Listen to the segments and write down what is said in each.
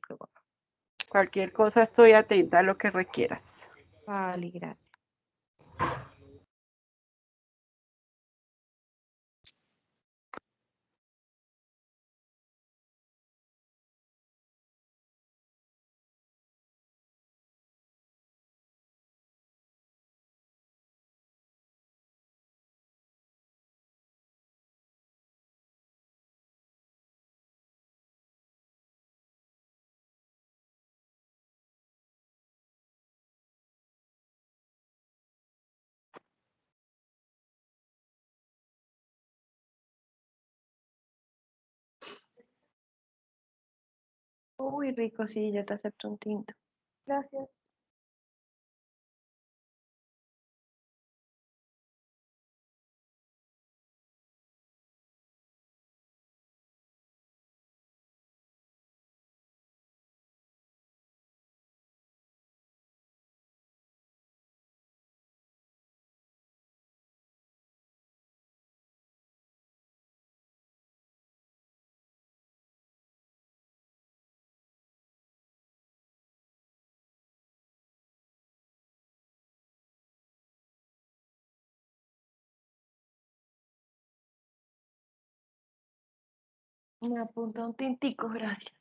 rico. Cualquier cosa estoy atenta a lo que requieras. Vale, gracias. Uy, rico, sí, yo te acepto un tinto. Gracias. Me apunta un tintico, gracias.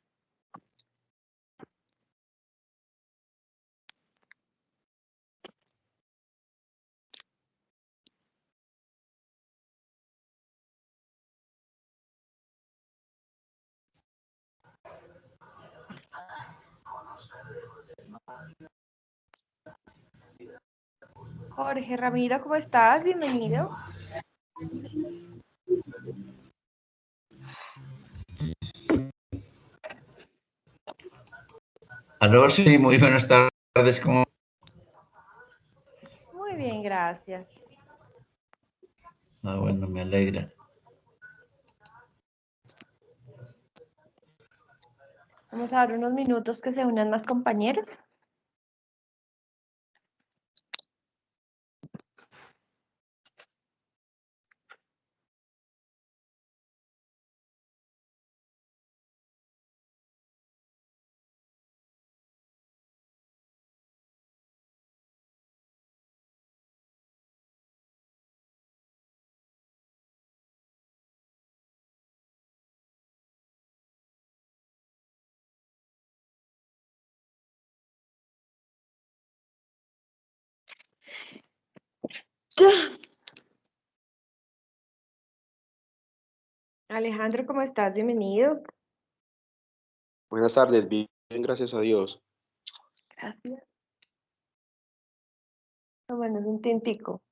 Jorge Ramiro, ¿cómo estás? Bienvenido. Aló, sí, muy buenas tardes. ¿Cómo? Muy bien, gracias. Ah, bueno, me alegra. Vamos a dar unos minutos que se unan más compañeros. Alejandro, ¿cómo estás? Bienvenido. Buenas tardes, bien, gracias a Dios. Gracias. Bueno, es un tintico.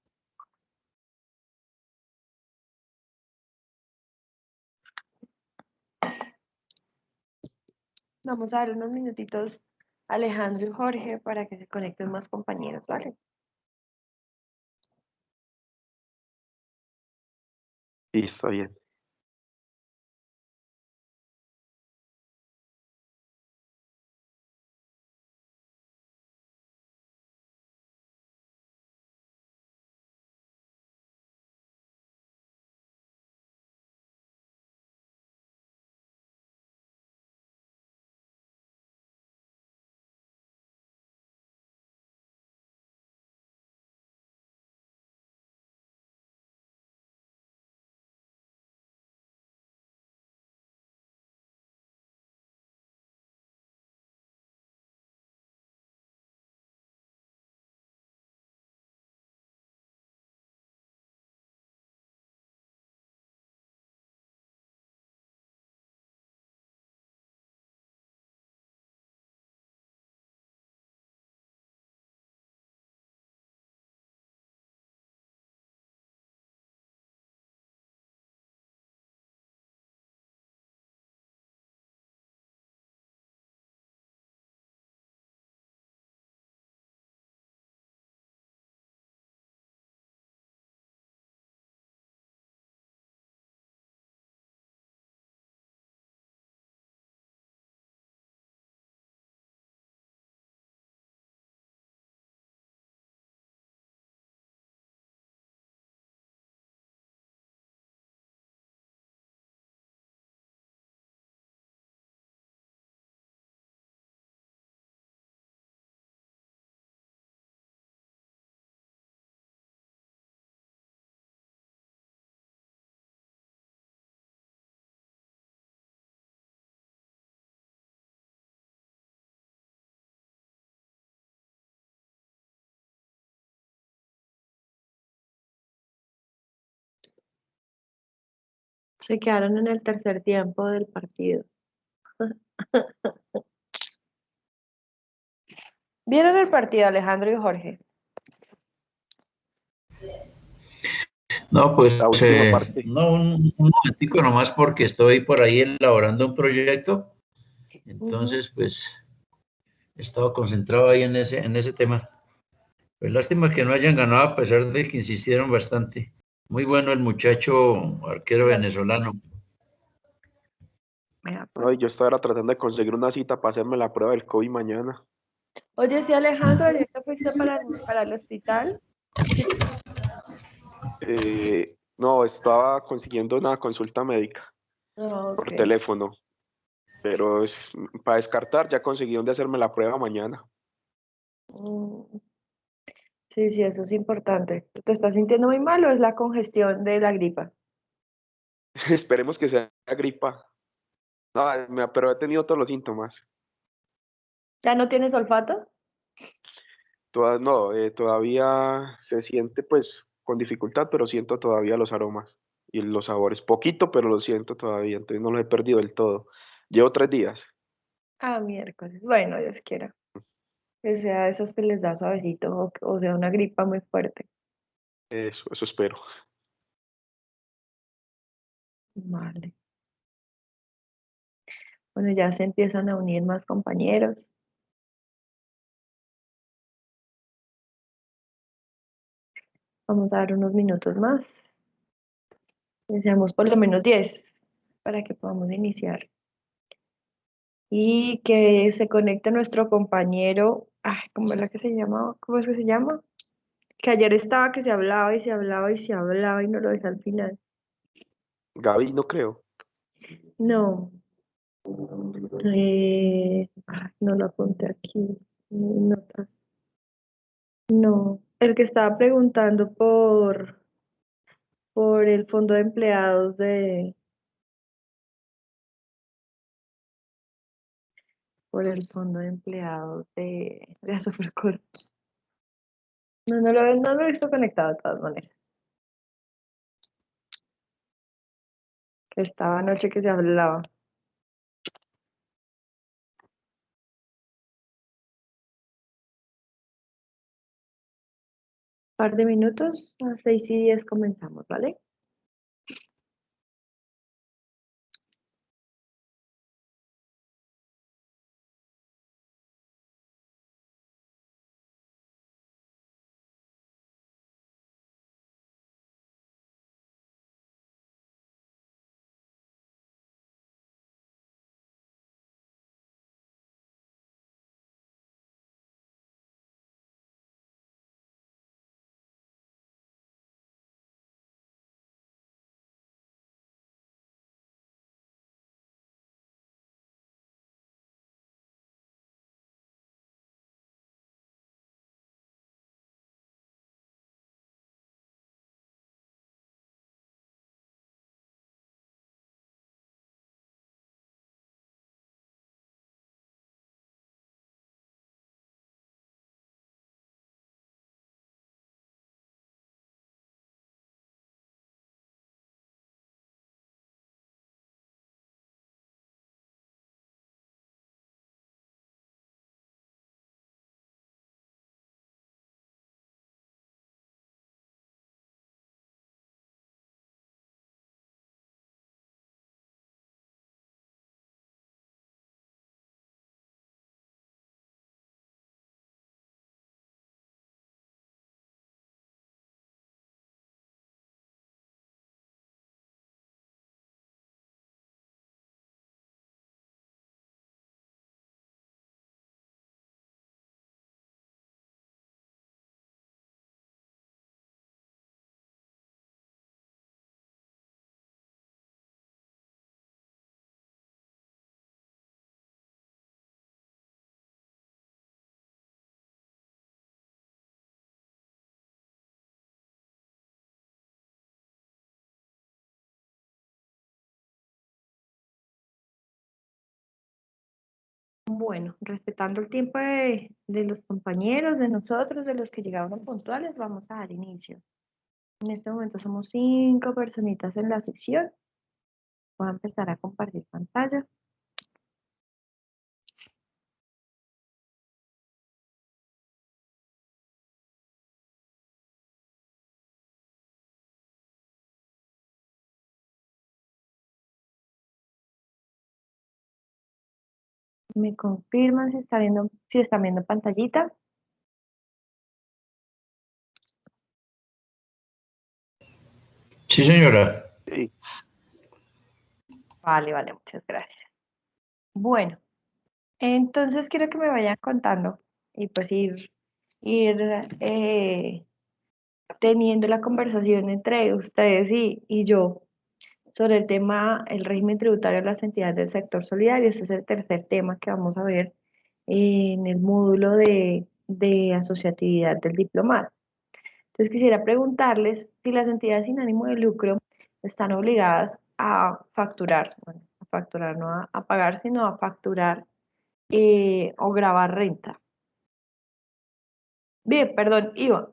Vamos a dar unos minutitos a Alejandro y Jorge para que se conecten más compañeros, ¿vale? Sí, está bien. Se quedaron en el tercer tiempo del partido. ¿Vieron el partido, Alejandro y Jorge? No, pues La última parte. no, un momentico nomás porque estoy por ahí elaborando un proyecto. Entonces, pues he estado concentrado ahí en ese tema. Pues lástima que no hayan ganado a pesar de que insistieron bastante. Muy bueno el muchacho arquero venezolano. Vea, pues. Ay, yo estaba tratando de conseguir una cita para hacerme la prueba del COVID mañana. Oye, sí, Alejandro, ayer te fuiste para el hospital. No, estaba consiguiendo una consulta médica Ah, por ok. teléfono, pero para descartar ya conseguí dónde hacerme la prueba mañana. Mm, sí, sí, eso es importante. ¿Te estás sintiendo muy mal o es la congestión de la gripa? Esperemos que sea gripa. No, pero he tenido todos los síntomas. ¿Ya no tienes olfato? No, todavía se siente pues con dificultad, pero siento todavía los aromas y los sabores. Poquito, pero lo siento todavía, entonces no lo he perdido del todo. Llevo 3 días. Ah, miércoles. Bueno, Dios quiera. Que sea de esos que les da suavecito o sea una gripa muy fuerte. Eso espero. Vale. Bueno, ya se empiezan a unir más compañeros. Vamos a dar unos minutos más. Deseamos por lo menos 10 para que podamos iniciar. Y que se conecte nuestro compañero. Ay, ¿cómo es la que se llama? ¿Cómo es que se llama? Que ayer estaba que se hablaba y se hablaba y se hablaba y no lo dejé al final. Gaby, no creo. No. No lo apunté aquí. Notas. No. El que estaba preguntando por el fondo de empleados por el fondo de empleados de Azufracor. No, no lo he visto conectado de todas maneras. Que estaba anoche que se hablaba. Par de minutos, a 6:10 comenzamos, ¿vale? Bueno, respetando el tiempo de los compañeros, de nosotros, de los que llegaron puntuales, vamos a dar inicio. En este momento somos 5 personitas en la sesión. Voy a empezar a compartir pantalla. Me confirman si están viendo pantallita. Sí, señora. Sí. Vale, muchas gracias. Bueno, entonces quiero que me vayan contando y pues ir teniendo la conversación entre ustedes y yo sobre el tema, el régimen tributario de las entidades del sector solidario. Este es el tercer tema que vamos a ver en el módulo de asociatividad del diplomado. Entonces quisiera preguntarles si las entidades sin ánimo de lucro están obligadas a facturar, bueno, a facturar, no a pagar, sino a facturar o grabar renta. Bien, perdón, IVA.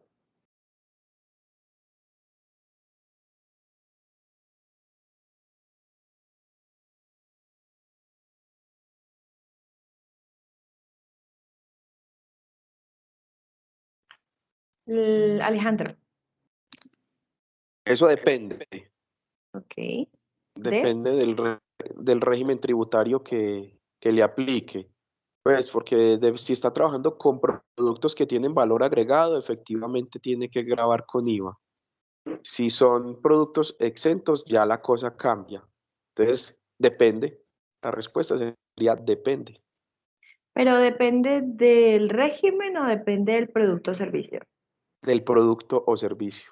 Alejandro, Eso depende. ok. Depende del régimen tributario que le aplique. Pues porque si está trabajando con productos que tienen valor agregado, efectivamente tiene que grabar con IVA. Si son productos exentos, ya la cosa cambia. Entonces, depende. La respuesta sería depende Pero depende del régimen o depende del producto o servicio. del producto o servicio.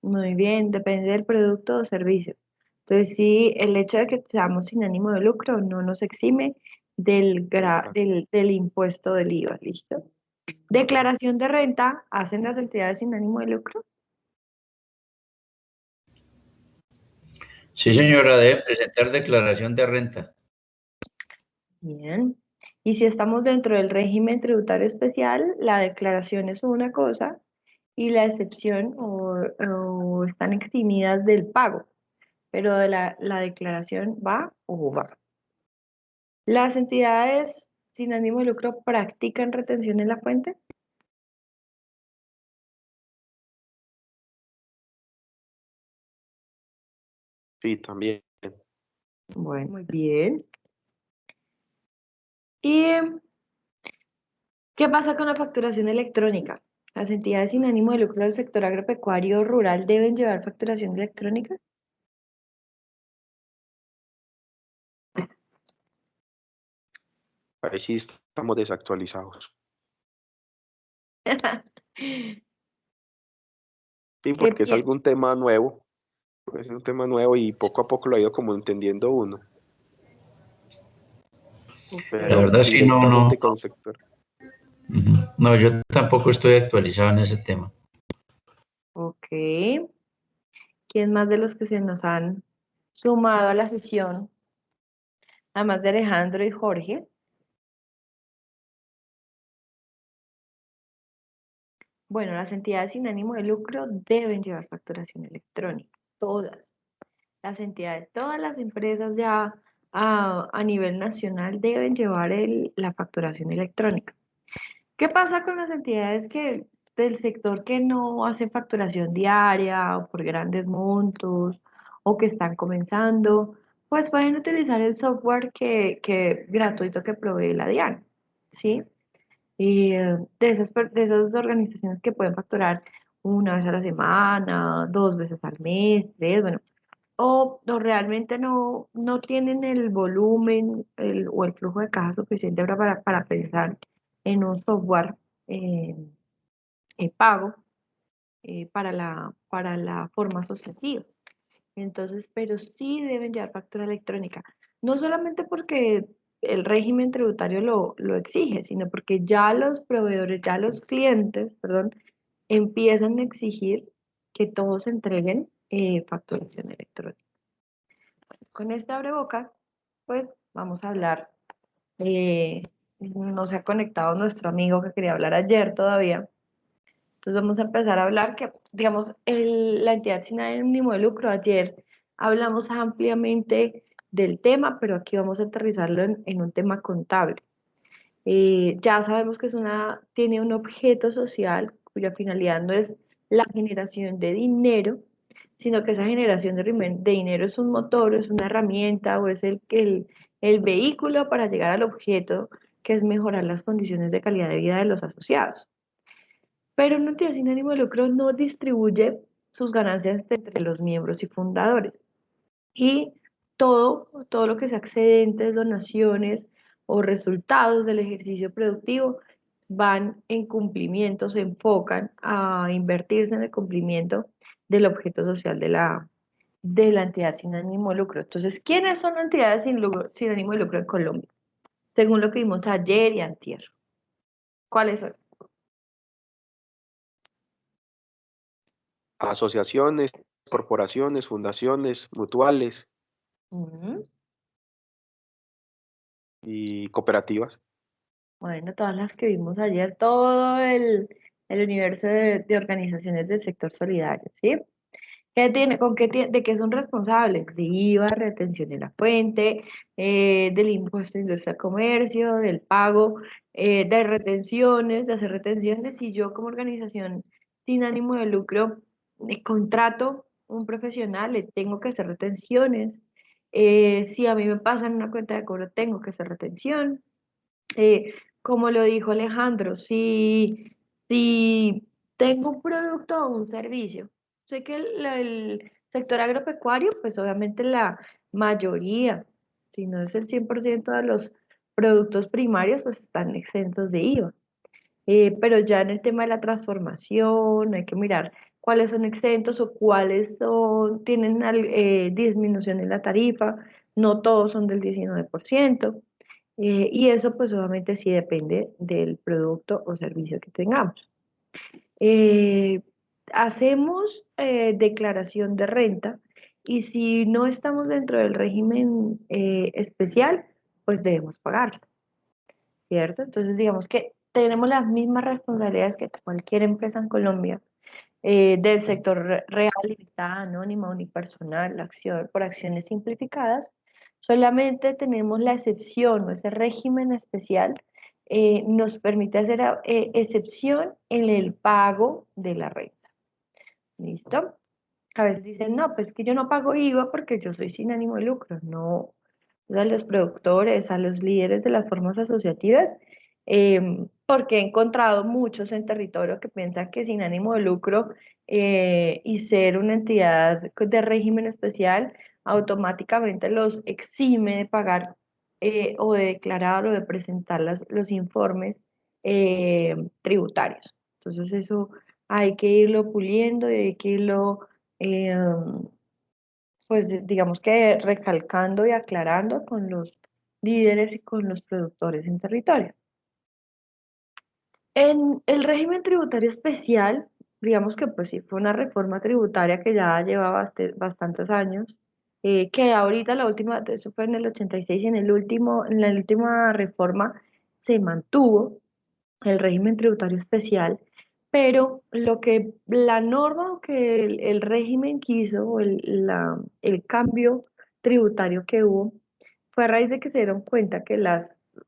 Muy bien, depende del producto o servicio. Entonces, sí, el hecho de que seamos sin ánimo de lucro no nos exime Exacto. del impuesto del IVA, ¿listo? Declaración de renta, ¿hacen las entidades sin ánimo de lucro? Sí, señora, debe presentar declaración de renta. Bien. Y si estamos dentro del régimen tributario especial, la declaración es una cosa y la excepción o están eximidas del pago, pero la declaración va o va. ¿Las entidades sin ánimo de lucro practican retención en la fuente? Sí, también. Bueno, muy bien. ¿Y qué pasa con la facturación electrónica? ¿Las entidades sin ánimo de lucro del sector agropecuario o rural deben llevar facturación electrónica? Ahí sí estamos desactualizados. Sí, ¿Qué porque es piensas? algún tema nuevo. Es un tema nuevo y poco a poco lo ha ido como entendiendo uno. La Pero verdad, sí, directamente con el sector. no, yo tampoco estoy actualizado en ese tema. Ok. ¿Quién más de los que se nos han sumado a la sesión? Además de Alejandro y Jorge. Bueno, las entidades sin ánimo de lucro deben llevar facturación electrónica. Todas. Las entidades, todas las empresas ya a nivel nacional deben llevar la facturación electrónica. ¿Qué pasa con las entidades del sector que no hacen facturación diaria o por grandes montos o que están comenzando? Pues pueden utilizar el software gratuito que provee la DIAN, ¿sí? Y de esas organizaciones que pueden facturar una vez a la semana, dos veces al mes, tres, bueno, o realmente no tienen el volumen o el flujo de caja suficiente para pensar en un software eh, pago para la forma asociativa. Entonces, pero sí deben llevar factura electrónica, no solamente porque el régimen tributario lo exige, sino porque ya los proveedores, ya los clientes, perdón, empiezan a exigir que todos entreguen facturación electrónica. Con este abrebocas, pues vamos a hablar. No se ha conectado nuestro amigo que quería hablar ayer todavía. Entonces vamos a empezar a hablar que, digamos, la entidad sin ánimo de lucro ayer hablamos ampliamente del tema, pero aquí vamos a aterrizarlo en un tema contable. Ya sabemos que tiene un objeto social cuya finalidad no es la generación de dinero, sino que esa generación de dinero es un motor, es una herramienta o es el vehículo para llegar al objeto, que es mejorar las condiciones de calidad de vida de los asociados. Pero una entidad sin ánimo de lucro no distribuye sus ganancias entre los miembros y fundadores. Y todo lo que sea excedentes, donaciones o resultados del ejercicio productivo van en cumplimiento, se enfocan a invertirse en el cumplimiento del objeto social de la entidad sin ánimo de lucro. Entonces, ¿quiénes son entidades sin ánimo de lucro en Colombia? Según lo que vimos ayer y antier. ¿Cuáles son? Asociaciones, corporaciones, fundaciones, mutuales Ujú. y cooperativas. Bueno, todas las que vimos ayer, todo el universo de organizaciones del sector solidario, ¿sí? ¿De qué son responsables? De IVA, retención de la fuente, del impuesto de industria y comercio, del pago, de retenciones, de hacer retenciones. Y yo como organización sin ánimo de lucro, contrato un profesional, le tengo que hacer retenciones. Si a mí me pasan una cuenta de cobro, tengo que hacer retención. Como lo dijo Alejandro, si tengo un producto o un servicio, sé que el sector agropecuario, pues obviamente la mayoría, si no es el 100% de los productos primarios, pues están exentos de IVA. Pero ya en el tema de la transformación hay que mirar cuáles son exentos o tienen disminución en la tarifa, no todos son del 19%. Y eso pues obviamente sí depende del producto o servicio que tengamos. Eh, Hacemos declaración de renta y si no estamos dentro del régimen especial, pues debemos pagarlo, ¿cierto? Entonces digamos que tenemos las mismas responsabilidades que cualquier empresa en Colombia, del sector real, limitada, anónima, unipersonal, acción, por acciones simplificadas. Solamente tenemos la excepción o ese régimen especial nos permite hacer excepción en el pago de la renta. ¿Listo? A veces dicen, no, pues que yo no pago IVA porque yo soy sin ánimo de lucro. No, a los productores, a los líderes de las formas asociativas, porque he encontrado muchos en territorio que piensan que sin ánimo de lucro y ser una entidad de régimen especial automáticamente los exime de pagar o de declarar o de presentar los informes tributarios. Entonces eso hay que irlo puliendo y hay que irlo eh, pues digamos que recalcando y aclarando con los líderes y con los productores en territorio. En el régimen tributario especial, digamos que pues sí fue una reforma tributaria que ya lleva bastantes años, que ahorita la última, eso fue en el 86 y en la última reforma se mantuvo el régimen tributario especial, pero la norma o que el régimen quiso, o el cambio tributario que hubo, fue a raíz de que se dieron cuenta que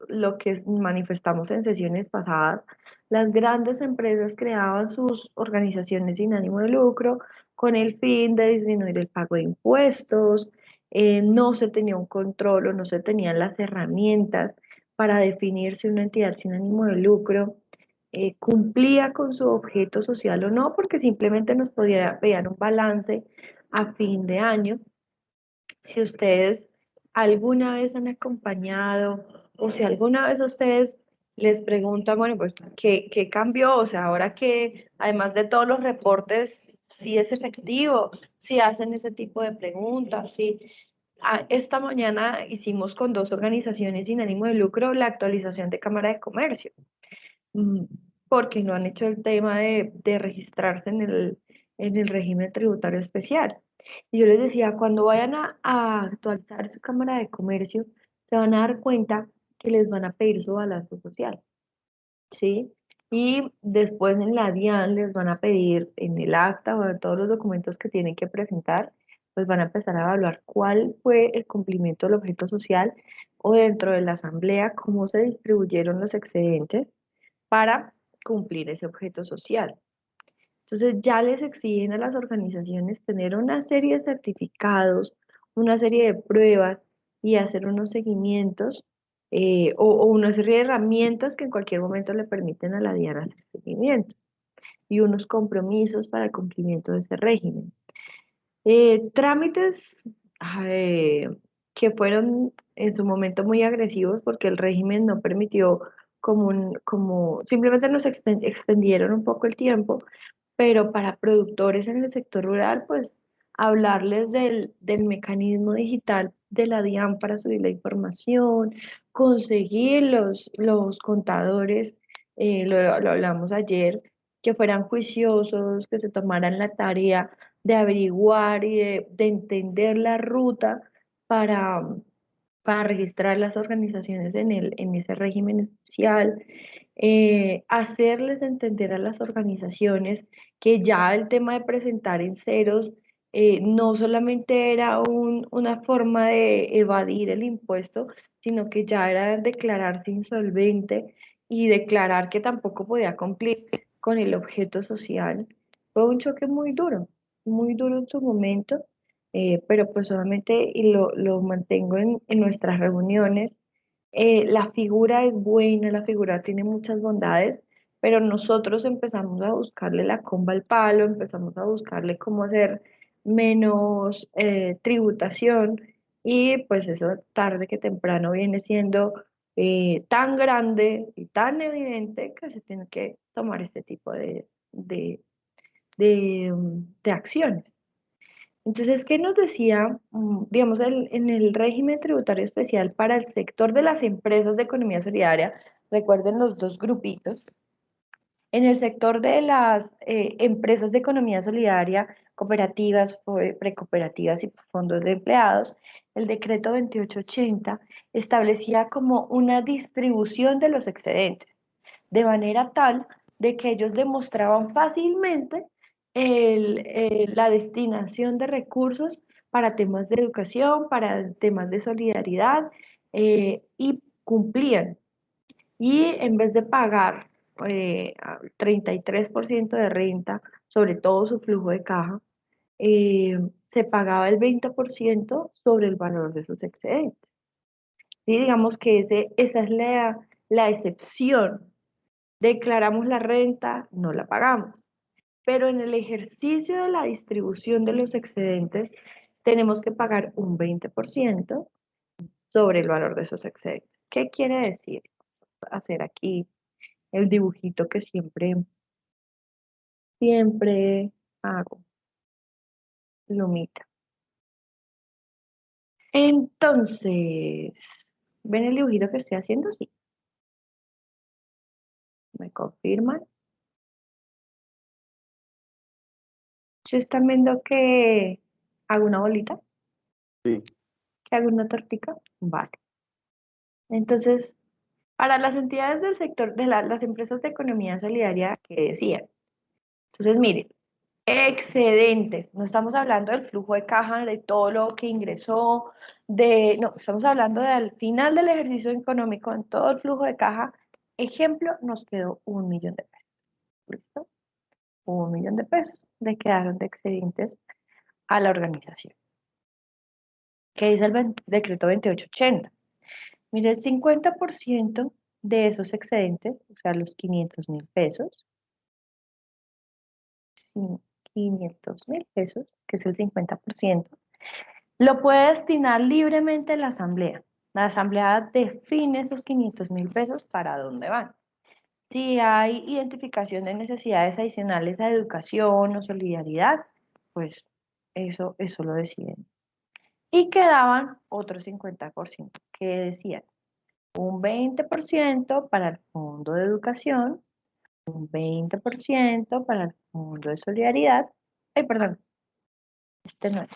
lo que manifestamos en sesiones pasadas, las grandes empresas creaban sus organizaciones sin ánimo de lucro con el fin de disminuir el pago de impuestos, no se tenía un control o no se tenían las herramientas para definir si una entidad sin ánimo de lucro cumplía con su objeto social o no, porque simplemente nos podía pedir un balance a fin de año. Si ustedes alguna vez han acompañado o si alguna vez a ustedes les preguntan, bueno, pues, ¿qué cambió? O sea, ahora que además de todos los reportes, si es efectivo, si hacen ese tipo de preguntas, si esta mañana hicimos con dos organizaciones sin ánimo de lucro la actualización de Cámara de Comercio, mm, porque no han hecho el tema de registrarse en el régimen tributario especial. Y yo les decía, cuando vayan a actualizar su Cámara de Comercio, se van a dar cuenta que les van a pedir su balance social, ¿sí? Y después en la DIAN les van a pedir en el acta o en todos los documentos que tienen que presentar, pues van a empezar a evaluar cuál fue el cumplimiento del objeto social o dentro de la asamblea, cómo se distribuyeron los excedentes para cumplir ese objeto social. Entonces ya les exigen a las organizaciones tener una serie de certificados, una serie de pruebas y hacer unos seguimientos o una serie de herramientas que en cualquier momento le permiten a la DIAN hacer seguimiento y unos compromisos para el cumplimiento de ese régimen. Trámites eh, que fueron en su momento muy agresivos porque el régimen no permitió como simplemente nos extendieron un poco el tiempo, pero para productores en el sector rural, pues hablarles del mecanismo digital de la DIAN para subir la información, conseguir los contadores, lo hablamos ayer, que fueran juiciosos, que se tomaran la tarea de averiguar y de entender la ruta para, para registrar las organizaciones en ese régimen especial, hacerles entender a las organizaciones que ya el tema de presentar en ceros no solamente era una forma de evadir el impuesto, sino que ya era declararse insolvente y declarar que tampoco podía cumplir con el objeto social. Fue un choque muy duro en su momento, pero pues solamente y lo mantengo en nuestras reuniones. La figura es buena, la figura tiene muchas bondades, pero nosotros empezamos a buscarle la comba al palo, empezamos a buscarle cómo hacer menos tributación y pues eso tarde que temprano viene siendo tan grande y tan evidente que se tiene que tomar este tipo de acciones. Entonces, ¿qué nos decía, digamos, en el régimen tributario especial para el sector de las empresas de economía solidaria? Recuerden los dos grupitos. En el sector de las empresas de economía solidaria, cooperativas, precooperativas y fondos de empleados, el decreto 2880 establecía como una distribución de los excedentes de manera tal de que ellos demostraban fácilmente la destinación de recursos para temas de educación, para temas de solidaridad y cumplían. Y en vez de pagar 33% de renta sobre todo su flujo de caja, se pagaba el 20% sobre el valor de sus excedentes. ¿Sí? Digamos que esa es la excepción. Declaramos la renta, no la pagamos. Pero en el ejercicio de la distribución de los excedentes, tenemos que pagar un 20% sobre el valor de esos excedentes. ¿Qué quiere decir? Hacer aquí el dibujito que siempre hago, lumita. Entonces, ¿ven el dibujito que estoy haciendo? Sí. ¿Me confirman? ¿Se están viendo que hago una bolita? Sí. ¿Que hago una tortica? Vale. Entonces, para las entidades del sector de las empresas de economía solidaria que decían. Entonces, miren, excedentes. No estamos hablando del flujo de caja, de todo lo que ingresó, no, estamos hablando de al final del ejercicio económico, en todo el flujo de caja. Ejemplo, nos quedó 1.000.000 de pesos. ¿Listo? 1.000.000 de pesos le quedaron de excedentes a la organización. ¿Qué dice el decreto 2880? Mire, el 50% de esos excedentes, o sea, los 500.000 pesos, 500.000 pesos, que es el 50%, lo puede destinar libremente la asamblea. La asamblea define esos 500.000 pesos para dónde van. Si hay identificación de necesidades adicionales a educación o solidaridad, pues eso lo deciden. Y quedaban otro 50%, que decían un 20% para el fondo de educación, un 20% para el fondo de solidaridad. Ay, perdón, este no es.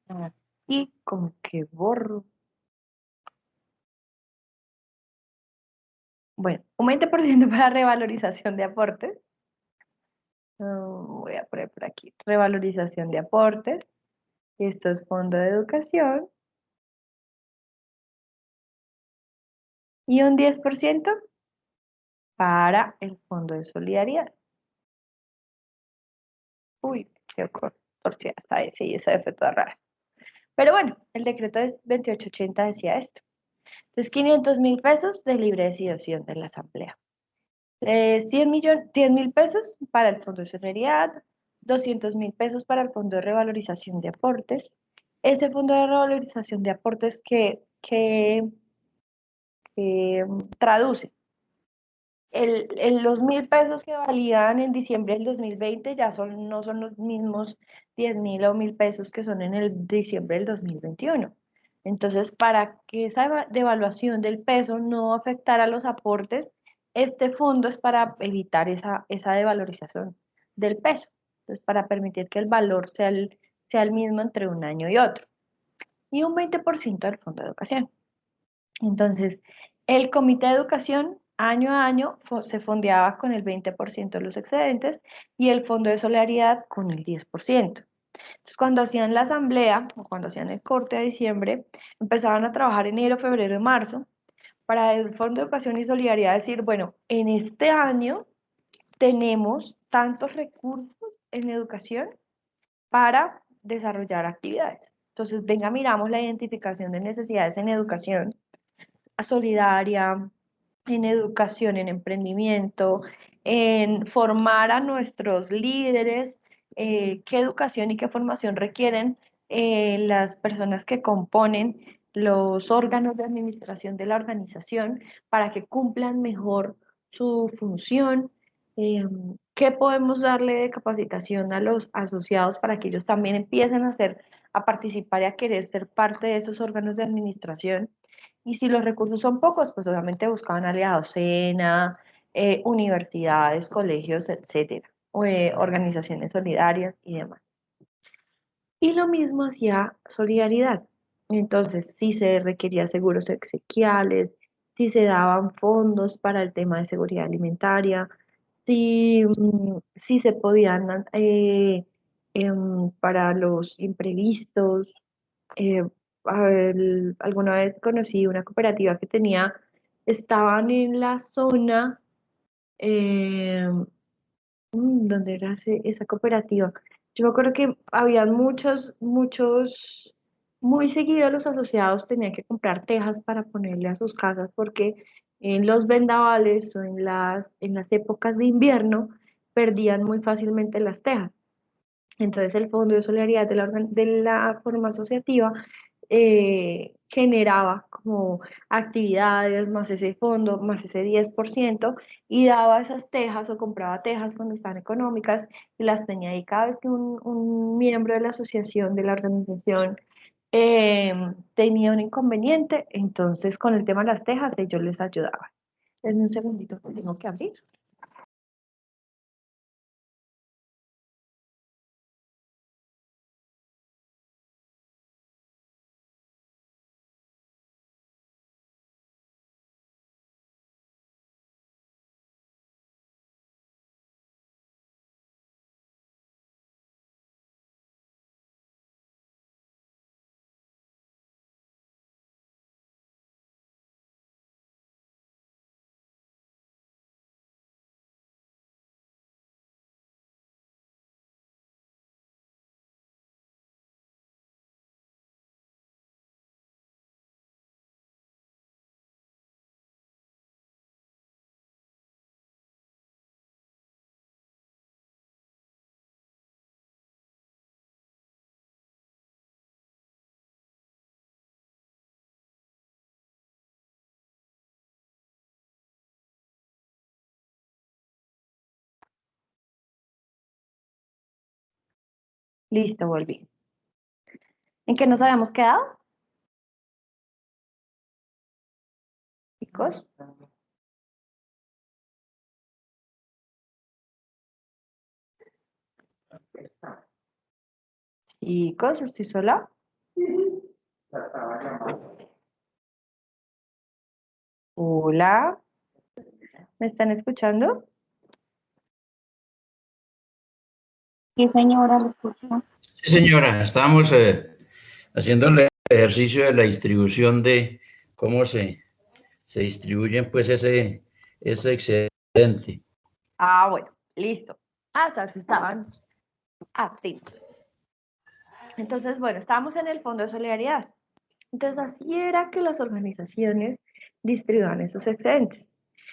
Aquí como que borro. Bueno, un 20% para revalorización de aportes, Voy a poner por aquí, revalorización de aportes. Esto es fondo de educación. Y un 10% para el fondo de solidaridad. Uy, qué torcida está ese y esa fue toda rara. Pero bueno, el decreto de 2880 decía esto. Entonces, 500.000 pesos de libre designación de la asamblea. 100.000 pesos para el fondo de solidaridad, 200.000 pesos para el fondo de revalorización de aportes. Ese fondo de revalorización de aportes que traduce los 1.000 pesos que valían en diciembre del 2020 ya no son los mismos 10.000 o 1.000 pesos que son en el diciembre del 2021. Entonces, para que esa devaluación del peso no afectara los aportes, este fondo es para evitar esa devalorización del peso. Entonces, para permitir que el valor sea el mismo entre un año y otro. Y un 20% del fondo de educación. Entonces, el comité de educación año a año se fondeaba con el 20% de los excedentes y el fondo de solidaridad con el 10%. Entonces, cuando hacían la asamblea o cuando hacían el corte a diciembre, empezaban a trabajar enero, febrero y marzo para el fondo de educación y solidaridad decir, bueno, en este año tenemos tantos recursos en educación para desarrollar actividades. Entonces, venga, miramos la identificación de necesidades en educación solidaria, en educación, en emprendimiento, en formar a nuestros líderes, qué educación y qué formación requieren las personas que componen los órganos de administración de la organización para que cumplan mejor su función. ¿Qué podemos darle de capacitación a los asociados para que ellos también empiecen a participar y a querer ser parte de esos órganos de administración? Y si los recursos son pocos, pues obviamente buscaban aliados, SENA, universidades, colegios, etcétera, o, organizaciones solidarias y demás. Y lo mismo hacía Solidaridad. Entonces, si se requería seguros exequiales, si se daban fondos para el tema de seguridad alimentaria, si se podían para los imprevistos, eh, alguna vez conocí una cooperativa que estaban en la zona, eh, ¿dónde era esa cooperativa? Yo me acuerdo que habían muy seguidos los asociados tenían que comprar tejas para ponerle a sus casas porque en los vendavales o en las épocas de invierno perdían muy fácilmente las tejas. Entonces el Fondo de Solidaridad de la forma asociativa generaba como actividades más ese fondo, más ese 10% y daba esas tejas o compraba tejas cuando estaban económicas y las tenía ahí cada vez que un miembro de la asociación, de la organización, tenía un inconveniente, entonces con el tema de las tejas ellos les ayudaban. Es un segundito que tengo que abrir. Listo, volví. ¿En qué nos habíamos quedado, chicos? Chicos, ¿estoy sola? Hola, ¿me están escuchando? Sí, señora, lo escucho. Sí, señora, estábamos haciendo el ejercicio de la distribución de cómo se distribuyen pues ese excedente. Ah, bueno, listo. Hasta si estaban atentos. Entonces, bueno, estábamos en el Fondo de Solidaridad. Entonces, así era que las organizaciones distribuían esos excedentes.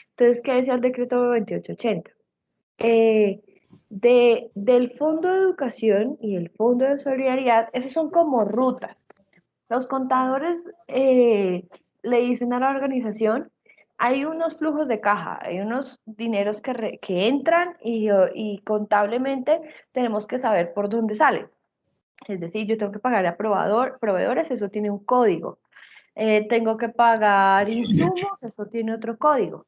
Entonces, ¿qué decía el decreto 2880? Del Fondo de Educación y el Fondo de Solidaridad, esos son como rutas. Los contadores le dicen a la organización, hay unos flujos de caja, hay unos dineros que entran y contablemente tenemos que saber por dónde salen. Es decir, yo tengo que pagar a proveedores, eso tiene un código. Tengo que pagar insumos, eso tiene otro código.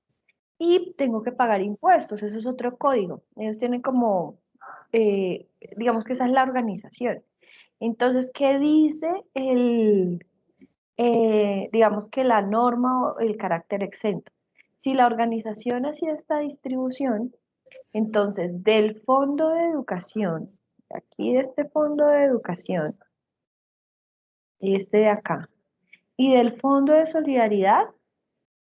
Y tengo que pagar impuestos, eso es otro código. Ellos tienen como, digamos que esa es la organización. Entonces, ¿qué dice digamos que la norma o el carácter exento? Si la organización hacía esta distribución, entonces del fondo de educación, aquí de este fondo de educación, este de acá, y del fondo de solidaridad,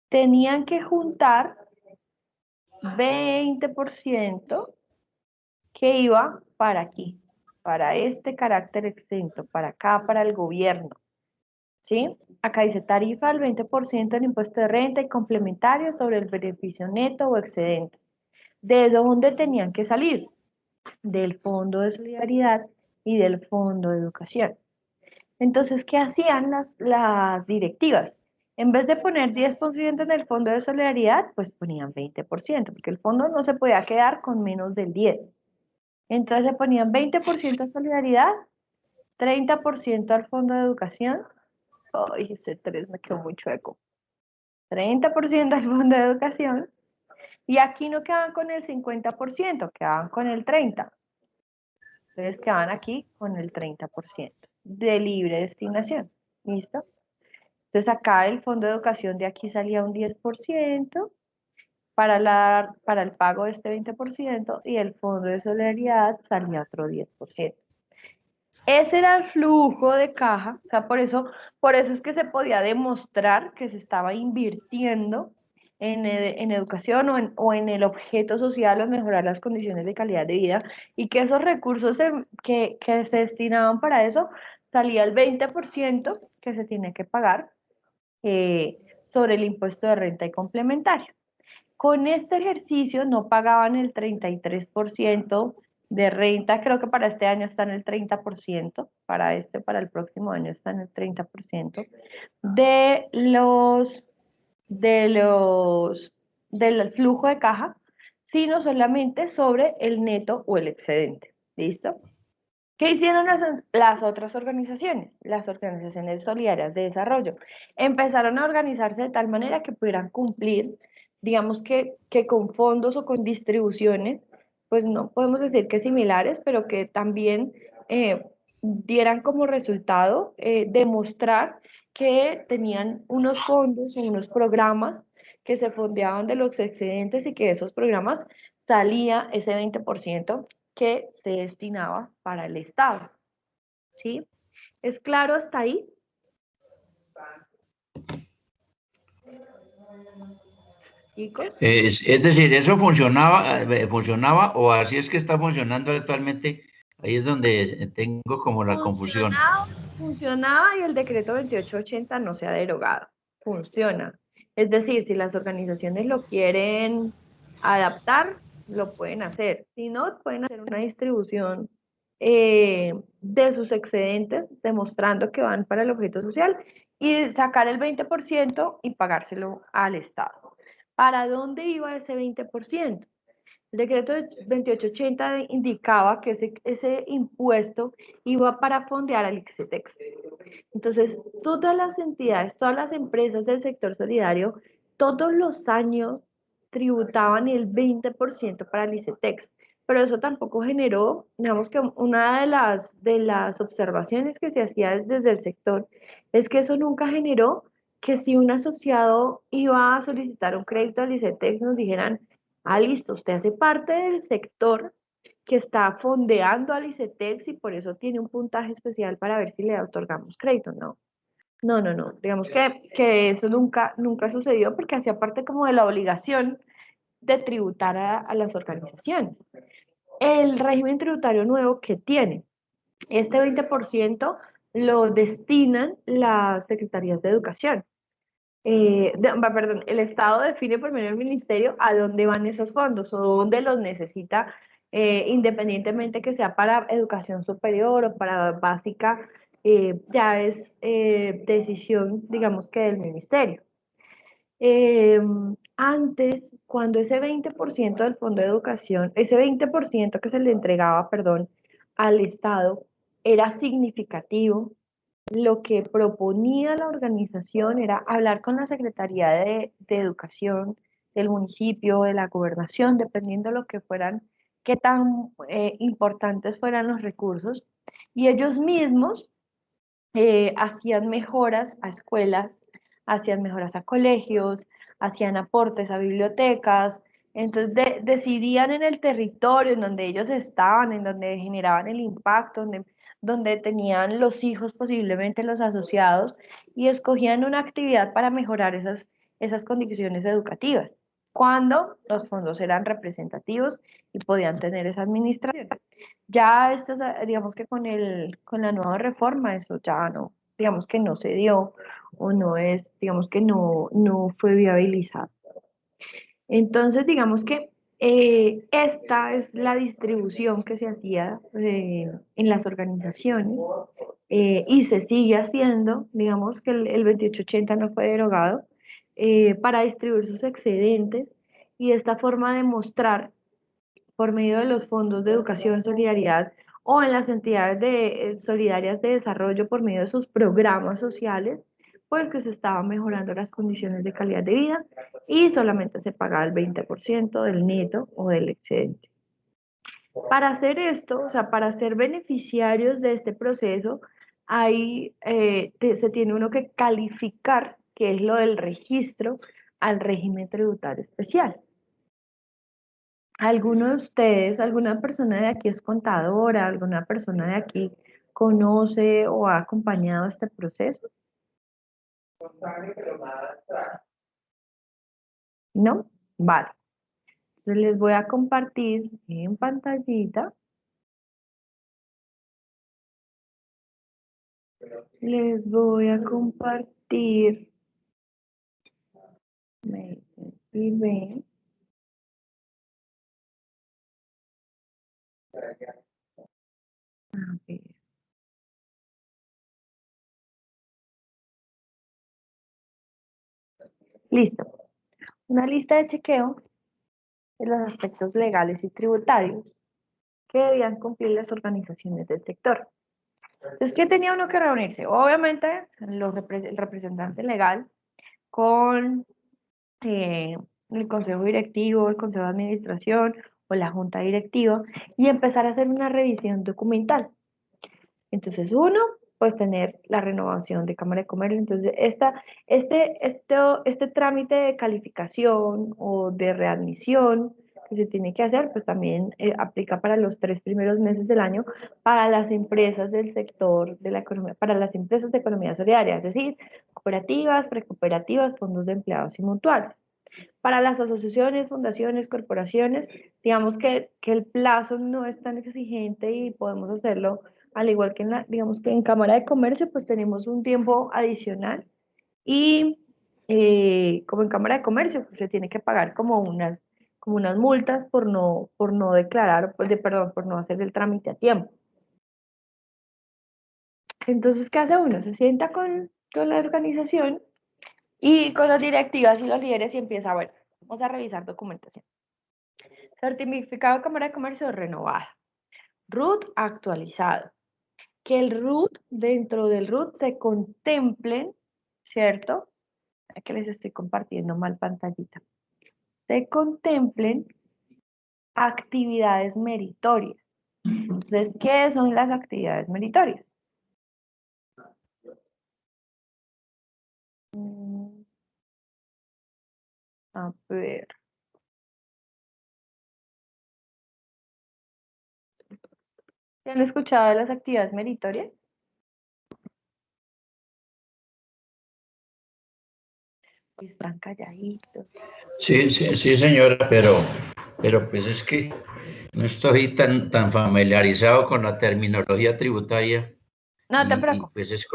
tenían que juntar 20% que iba para aquí, para este carácter exento, para acá, para el gobierno, ¿sí? Acá dice tarifa del 20% del impuesto de renta y complementario sobre el beneficio neto o excedente. ¿De dónde tenían que salir? Del Fondo de Solidaridad y del Fondo de Educación. Entonces, ¿qué hacían las directivas? En vez de poner 10% en el Fondo de Solidaridad, pues ponían 20%, porque el fondo no se podía quedar con menos del 10%. Entonces le ponían 20% a solidaridad, 30% al fondo de educación. Ay, ese 3 me quedó muy chueco. 30% al fondo de educación. Y aquí no quedaban con el 50%, quedaban con el 30%. Entonces quedaban aquí con el 30% de libre destinación. ¿Listo? Entonces acá el fondo de educación de aquí salía un 10% para el pago de este 20% y el fondo de solidaridad salía otro 10%. Ese era el flujo de caja, o sea, por eso es que se podía demostrar que se estaba invirtiendo en educación o en el objeto social o en mejorar las condiciones de calidad de vida y que esos recursos que se destinaban para eso salía el 20% que se tiene que pagar sobre el impuesto de renta y complementario. Con este ejercicio no pagaban el 33% de renta, creo que para este año está en el 30%, para el próximo año está en el 30%, del flujo de caja, sino solamente sobre el neto o el excedente. ¿Listo? ¿Qué hicieron las otras organizaciones? Las organizaciones solidarias de desarrollo. Empezaron a organizarse de tal manera que pudieran cumplir, digamos que con fondos o con distribuciones, pues no podemos decir que similares, pero que también dieran como resultado demostrar que tenían unos fondos o unos programas que se fondeaban de los excedentes y que de esos programas salía ese 20% que se destinaba para el Estado. ¿Sí? ¿Es claro hasta ahí? Chicos. Es decir, ¿eso funcionaba o así es que está funcionando actualmente? Ahí es donde tengo como la confusión. Funcionaba y el decreto 2880 no se ha derogado. Funciona. Es decir, si las organizaciones lo quieren adaptar, lo pueden hacer. Si no, pueden hacer una distribución de sus excedentes, demostrando que van para el objeto social y sacar el 20% y pagárselo al Estado. ¿Para dónde iba ese 20%? El decreto 2880 indicaba que ese impuesto iba para fondear al ICETEX. Entonces, todas las entidades, todas las empresas del sector solidario, todos los años tributaban el 20% para el ICETEX, pero eso tampoco generó, digamos que una de las observaciones que se hacía desde el sector es que eso nunca generó que si un asociado iba a solicitar un crédito al ICETEX nos dijeran, ah, listo, usted hace parte del sector que está fondeando al ICETEX y por eso tiene un puntaje especial para ver si le otorgamos crédito, no. No, no, no. Digamos que eso nunca sucedió porque hacía parte como de la obligación de tributar a las organizaciones. El régimen tributario nuevo que tiene, este 20% lo destinan las secretarías de educación. Perdón, el Estado define por medio del ministerio a dónde van esos fondos o dónde los necesita, independientemente que sea para educación superior o para básica, ya es decisión, digamos que del ministerio. Antes, cuando ese 20% del fondo de educación, ese 20% que se le entregaba, perdón, al Estado, era significativo, lo que proponía la organización era hablar con la Secretaría de Educación del municipio, de la gobernación, dependiendo de lo que fueran, qué tan importantes fueran los recursos, y ellos mismos hacían mejoras a escuelas, hacían mejoras a colegios, hacían aportes a bibliotecas, entonces decidían en el territorio en donde ellos estaban, en donde generaban el impacto, donde tenían los hijos posiblemente los asociados y escogían una actividad para mejorar esas condiciones educativas, cuando los fondos eran representativos y podían tener esa administración. Ya estas, digamos que con la nueva reforma, eso ya no, digamos que no se dio o no es, digamos que no fue viabilizado. Entonces, digamos que esta es la distribución que se hacía en las organizaciones y se sigue haciendo, digamos que el 2880 no fue derogado, para distribuir sus excedentes y esta forma de mostrar por medio de los fondos de educación, solidaridad o en las entidades solidarias de desarrollo por medio de sus programas sociales, pues que se estaban mejorando las condiciones de calidad de vida y solamente se pagaba el 20% del neto o del excedente. Para hacer esto, o sea, para ser beneficiarios de este proceso, se tiene uno que calificar, que es lo del registro al régimen tributario especial. ¿Alguno de ustedes, alguna persona de aquí es contadora, alguna persona de aquí conoce o ha acompañado este proceso? ¿No? Vale. Entonces les voy a compartir en pantallita. Les voy a compartir. Me dicen si ven. A ver. Listo. Una lista de chequeo de los aspectos legales y tributarios que debían cumplir las organizaciones del sector. Entonces, ¿qué tenía uno que reunirse? Obviamente, el representante legal con el consejo directivo, el consejo de administración o la junta directiva y empezar a hacer una revisión documental. Entonces, uno, pues tener la renovación de Cámara de Comercio. Entonces, este trámite de calificación o de readmisión que se tiene que hacer, pues también aplica para los 3 primeros meses del año para las empresas del sector de la economía, para las empresas de economía solidaria, es decir, cooperativas, precooperativas, fondos de empleados y mutuales. Para las asociaciones, fundaciones, corporaciones, digamos que el plazo no es tan exigente y podemos hacerlo al igual que digamos que en Cámara de Comercio, pues tenemos un tiempo adicional y como en Cámara de Comercio, pues se tiene que pagar como unas multas por no declarar, pues perdón, por no hacer el trámite a tiempo. Entonces, ¿qué hace uno? Se sienta con la organización y con las directivas y los líderes y empieza, bueno, vamos a revisar documentación. Certificado de Cámara de Comercio renovada. RUT actualizado. Que el RUT, dentro del RUT se contemplen, ¿cierto? Aquí les estoy compartiendo mal pantallita. Se contemplen actividades meritorias. Entonces, ¿qué son las actividades meritorias? A ver. ¿Se han escuchado de las actividades meritorias? Están calladitos. Sí, sí, sí, señora, pero pues es que no estoy tan familiarizado con la terminología tributaria No te y preocupes. pues es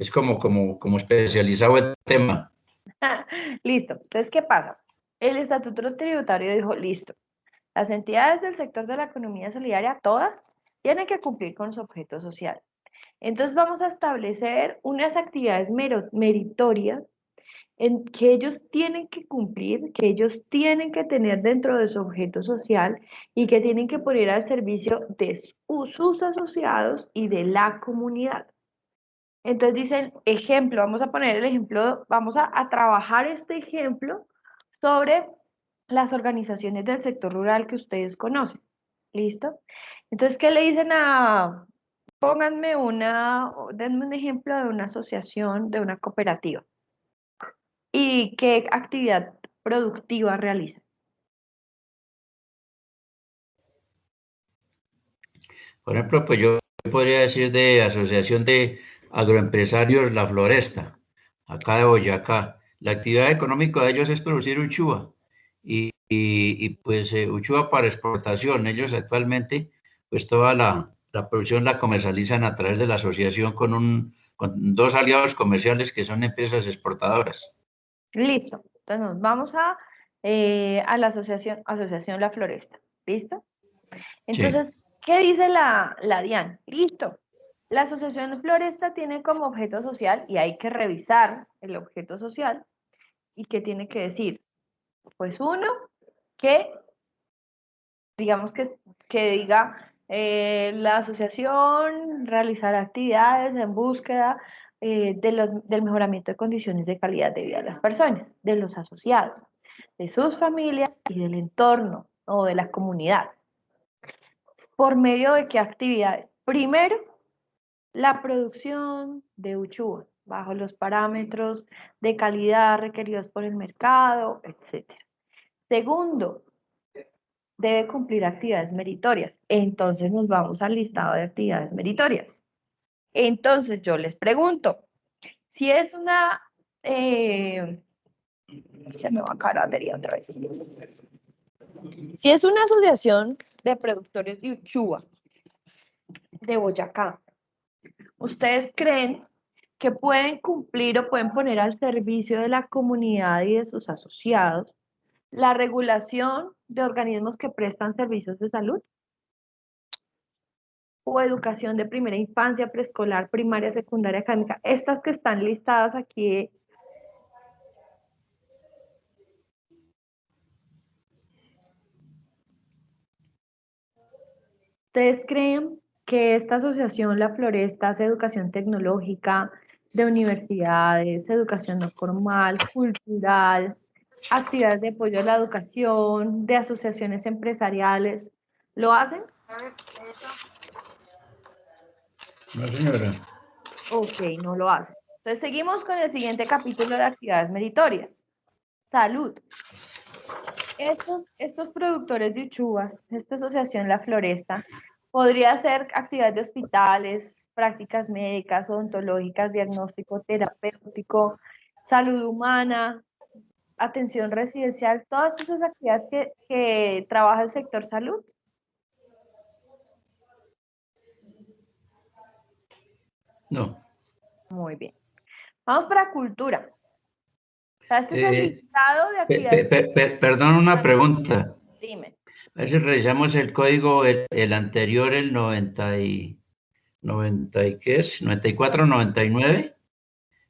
como especializado el tema. Listo. Entonces, ¿qué pasa? El Estatuto Tributario dijo, listo, las entidades del sector de la economía solidaria, todas, tienen que cumplir con su objeto social. Entonces, vamos a establecer unas actividades meritorias en que ellos tienen que cumplir, que ellos tienen que tener dentro de su objeto social y que tienen que poner al servicio de sus asociados y de la comunidad. Entonces dicen, ejemplo, vamos a poner el ejemplo, vamos a trabajar este ejemplo sobre las organizaciones del sector rural que ustedes conocen. ¿Listo? Entonces, ¿qué le dicen a, pónganme denme un ejemplo de una asociación, de una cooperativa? ¿Y qué actividad productiva realizan? Por ejemplo, pues yo podría decir de Asociación de Agroempresarios La Floresta, acá de Boyacá. La actividad económica de ellos es producir uchua pues uchua para exportación. Ellos actualmente, pues toda la producción la comercializan a través de la asociación con dos aliados comerciales que son empresas exportadoras. Listo. Entonces nos vamos a la asociación La Floresta. ¿Listo? Sí, Entonces, ¿qué dice la DIAN? Listo. La asociación Floresta tiene como objeto social, y hay que revisar el objeto social, y qué tiene que decir. Pues uno, que digamos que diga la asociación realizar actividades en búsqueda del mejoramiento de condiciones de calidad de vida de las personas, de los asociados, de sus familias y del entorno o de la comunidad. ¿Por medio de qué actividades? Primero, la producción de uchua, bajo los parámetros de calidad requeridos por el mercado, etc. Segundo, debe cumplir actividades meritorias. Entonces nos vamos al listado de actividades meritorias. Entonces yo les pregunto, si es una... se me va a acabar la batería otra vez. Si es una asociación de productores de uchua de Boyacá, ¿ustedes creen que pueden cumplir o pueden poner al servicio de la comunidad y de sus asociados la regulación de organismos que prestan servicios de salud o educación de primera infancia, preescolar, primaria, secundaria, académica? Estas que están listadas aquí. ¿Ustedes creen que esta asociación, La Floresta, hace educación tecnológica de universidades, educación no formal, cultural, actividades de apoyo a la educación, de asociaciones empresariales? ¿Lo hacen? no señora. Ok, no lo hacen. Entonces seguimos con el siguiente capítulo de actividades meritorias. Salud. Estos productores de uchuvas, esta asociación La Floresta, podría hacer actividades de hospitales, prácticas médicas, odontológicas, diagnóstico terapéutico, salud humana, atención residencial, todas esas actividades que trabaja el sector salud. No. Muy bien. Vamos para cultura. O sea, este es el Eh, listado de actividades. Perdón, una pregunta. Dime. A ver si revisamos el código, el anterior, el 90 y ¿qué es? 94, 99,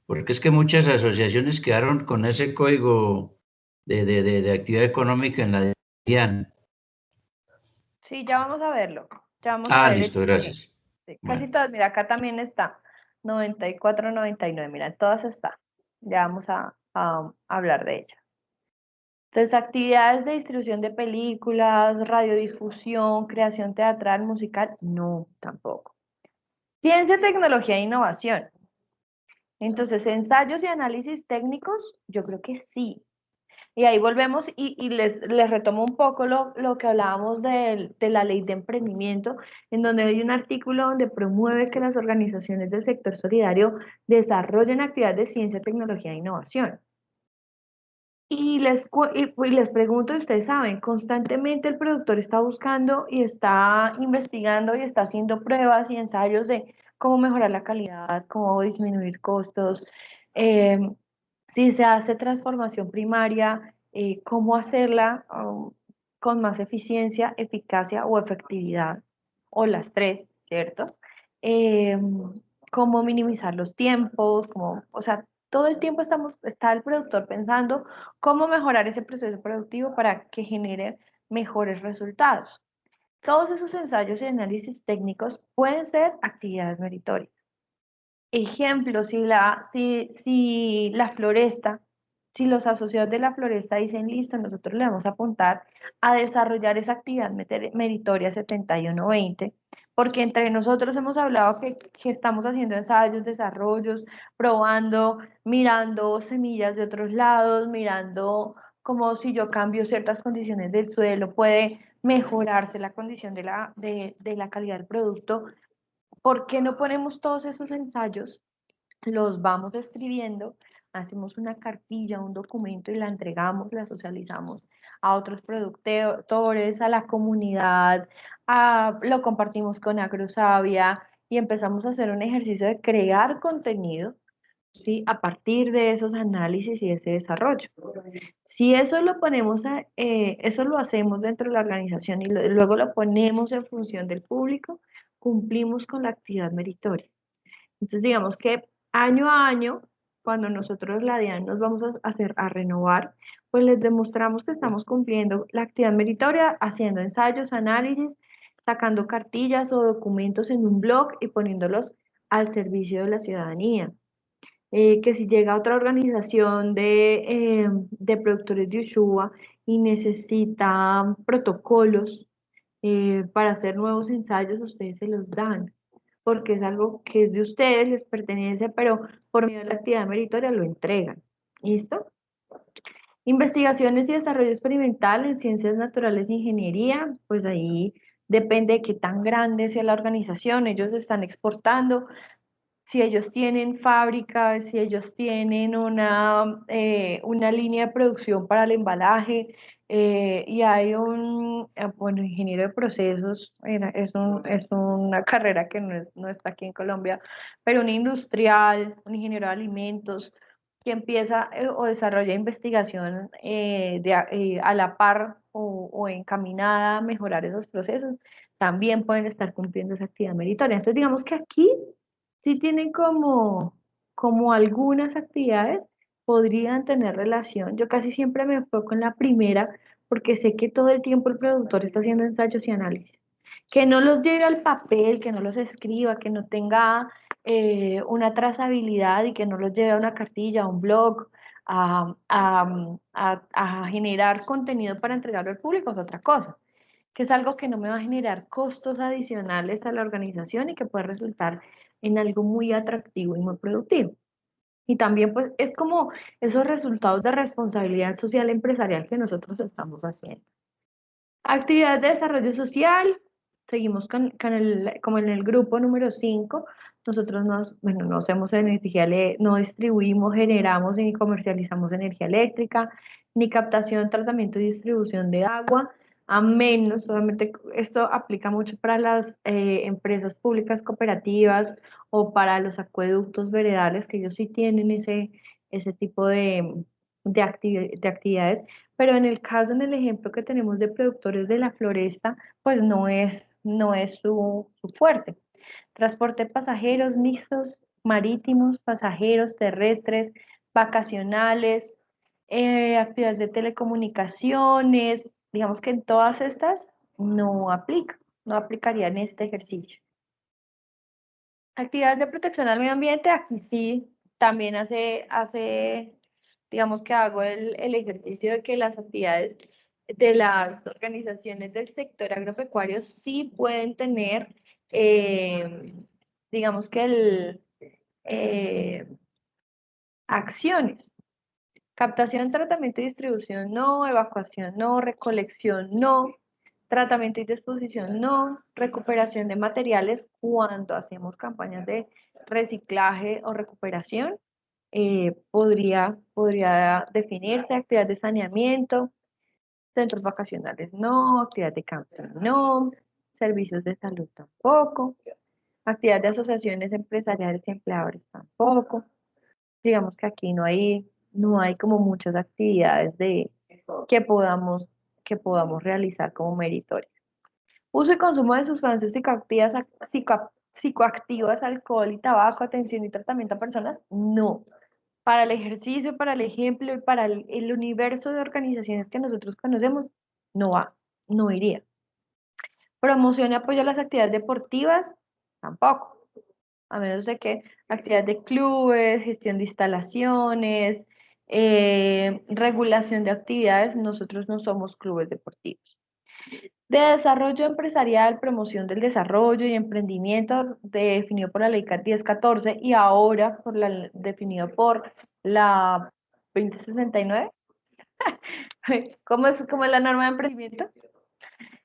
porque es que muchas asociaciones quedaron con ese código de actividad económica en la DIAN. Sí, ya vamos a verlo. Ya vamos a Ah, ver el listo, siguiente. gracias. Sí, casi Bueno, todas, mira, acá también está 94, 99, mira, todas están. Ya vamos a hablar de ellas. Entonces, actividades de distribución de películas, radiodifusión, creación teatral, musical, no, tampoco. Ciencia, tecnología e innovación. Entonces, ensayos y análisis técnicos, yo creo que sí. Y ahí volvemos y les retomo un poco lo que hablábamos de la ley de emprendimiento, en donde hay un artículo donde promueve que las organizaciones del sector solidario desarrollen actividades de ciencia, tecnología e innovación. Y les pregunto, ustedes saben, constantemente el productor está buscando y está investigando y está haciendo pruebas y ensayos de cómo mejorar la calidad, cómo disminuir costos, eh, si se hace transformación primaria, cómo hacerla con más eficiencia, eficacia o efectividad, o las tres, ¿cierto? Eh, cómo minimizar los tiempos, o sea, todo el tiempo está el productor pensando cómo mejorar ese proceso productivo para que genere mejores resultados. Todos esos ensayos y análisis técnicos pueden ser actividades meritorias. Ejemplo, si la floresta, si los asociados de la floresta dicen, listo, nosotros le vamos a apuntar a desarrollar esa actividad meritoria 7120, porque entre nosotros hemos hablado que estamos haciendo ensayos, desarrollos, probando, mirando semillas de otros lados, mirando como si yo cambio ciertas condiciones del suelo, puede mejorarse la condición de la calidad del producto. ¿Por qué no ponemos todos esos ensayos, los vamos escribiendo, hacemos una cartilla, un documento y la entregamos, la socializamos a otros productores, a la comunidad, lo compartimos con Agrosavia y empezamos a hacer un ejercicio de crear contenido, ¿sí? A partir de esos análisis y ese desarrollo. Si eso lo ponemos, eso lo hacemos dentro de la organización y luego lo ponemos en función del público, cumplimos con la actividad meritoria. Entonces, digamos que año a año, cuando nosotros la DIAN nos vamos a renovar, pues les demostramos que estamos cumpliendo la actividad meritoria, haciendo ensayos, análisis, sacando cartillas o documentos en un blog y poniéndolos al servicio de la ciudadanía. Que si llega otra organización de productores de ushua y necesita protocolos para hacer nuevos ensayos, ustedes se los dan, porque es algo que es de ustedes, les pertenece, pero por medio de la actividad meritoria lo entregan. ¿Listo? Investigaciones y desarrollo experimental en ciencias naturales e ingeniería, pues ahí depende de qué tan grande sea la organización, ellos están exportando, si ellos tienen fábricas, si ellos tienen una línea de producción para el embalaje, y hay bueno, ingeniero de procesos, es una carrera que no está aquí en Colombia, pero un industrial, un ingeniero de alimentos, que empieza o desarrolla investigación a la par o encaminada a mejorar esos procesos, también pueden estar cumpliendo esa actividad meritoria. Entonces, digamos que aquí sí tienen como algunas actividades podrían tener relación. Yo casi siempre me enfoco en la primera porque sé que todo el tiempo el productor está haciendo ensayos y análisis. Que no los lleve al papel, que no los escriba, que no tenga una trazabilidad y que no los lleve a una cartilla, a un blog, a generar contenido para entregarlo al público es otra cosa, que es algo que no me va a generar costos adicionales a la organización y que puede resultar en algo muy atractivo y muy productivo. Y también pues es como esos resultados de responsabilidad social empresarial que nosotros estamos haciendo. Actividades de desarrollo social, seguimos como en el grupo número 5, nosotros bueno, no hacemos energía, no distribuimos, generamos ni comercializamos energía eléctrica, ni captación, tratamiento y distribución de agua, a menos, solamente esto aplica mucho para las empresas públicas cooperativas o para los acueductos veredales, que ellos sí tienen ese tipo de actividades, pero en el caso, en el ejemplo que tenemos de productores de la floresta, pues no es su fuerte. Transporte de pasajeros mixtos, marítimos, pasajeros, terrestres, vacacionales, actividades de telecomunicaciones, digamos que en todas estas no aplicaría en este ejercicio. Actividades de protección al medio ambiente, aquí sí también digamos que hago el ejercicio de que las actividades de las organizaciones del sector agropecuario sí pueden tener, digamos que acciones. Captación, tratamiento y distribución, no. Evacuación, no. Recolección, no. Tratamiento y disposición, no. Recuperación de materiales cuando hacemos campañas de reciclaje o recuperación, podría definirse. Actividad de saneamiento, centros vacacionales, no. Actividad de camping, no. Servicios de salud, tampoco. Actividad de asociaciones empresariales y empleadores, tampoco. Digamos que aquí no hay como muchas actividades que podamos, que podamos realizar como meritorias. Uso y consumo de sustancias psicoactivas, alcohol y tabaco, atención y tratamiento a personas, no. Para el ejercicio, para el ejemplo y para el universo de organizaciones que nosotros conocemos, no va, no iría. Promoción y apoyo a las actividades deportivas, tampoco. A menos de que actividades de clubes, gestión de instalaciones, regulación de actividades, nosotros no somos clubes deportivos. De desarrollo empresarial, promoción del desarrollo y emprendimiento, definido por la ley 1014 y ahora definido por la 2069. ¿Cómo es la norma de emprendimiento?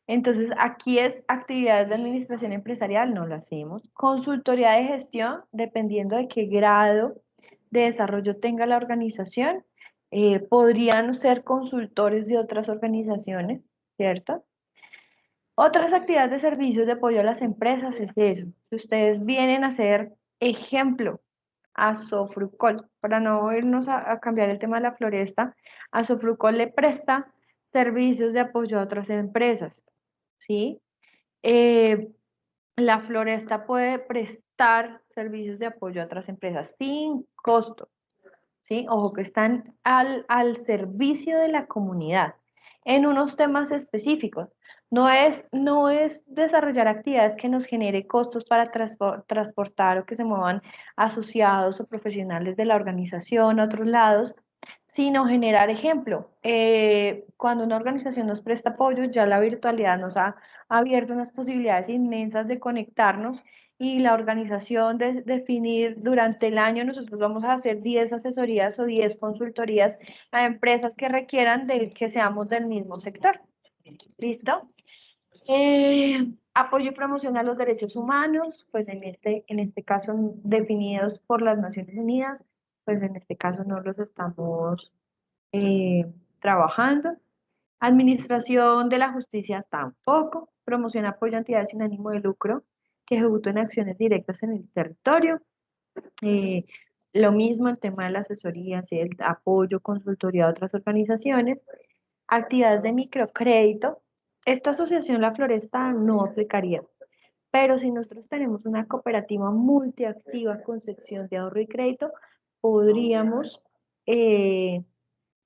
Entonces, aquí es actividades de administración empresarial, no lo hacemos. Consultoría de gestión, dependiendo de qué grado de desarrollo tenga la organización, podrían ser consultores de otras organizaciones, ¿cierto? Otras actividades de servicios de apoyo a las empresas es eso. Si ustedes vienen a hacer ejemplo, Asofrucol, para no irnos a cambiar el tema de la floresta, Asofrucol le presta servicios de apoyo a otras empresas, ¿sí? La floresta puede prestar servicios de apoyo a otras empresas sin costo, ¿sí? Ojo, que están al servicio de la comunidad en unos temas específicos. No es desarrollar actividades que nos genere costos para transportar o que se muevan asociados o profesionales de la organización a otros lados, sino generar ejemplo. Cuando una organización nos presta apoyo, ya la virtualidad nos ha abierto unas posibilidades inmensas de conectarnos y la organización de definir durante el año, nosotros vamos a hacer 10 asesorías o 10 consultorías a empresas que requieran de que seamos del mismo sector. ¿Listo? Apoyo y promoción a los derechos humanos, pues en este caso definidos por las Naciones Unidas, pues en este caso no los estamos trabajando. Administración de la justicia tampoco. Promoción, apoyo a entidades sin ánimo de lucro que ejecuten acciones directas en el territorio. Lo mismo el tema de la asesoría, ¿sí? El apoyo, consultoría a otras organizaciones. Actividades de microcrédito. Esta asociación La Floresta no aplicaría, pero si nosotros tenemos una cooperativa multiactiva con sección de ahorro y crédito, podríamos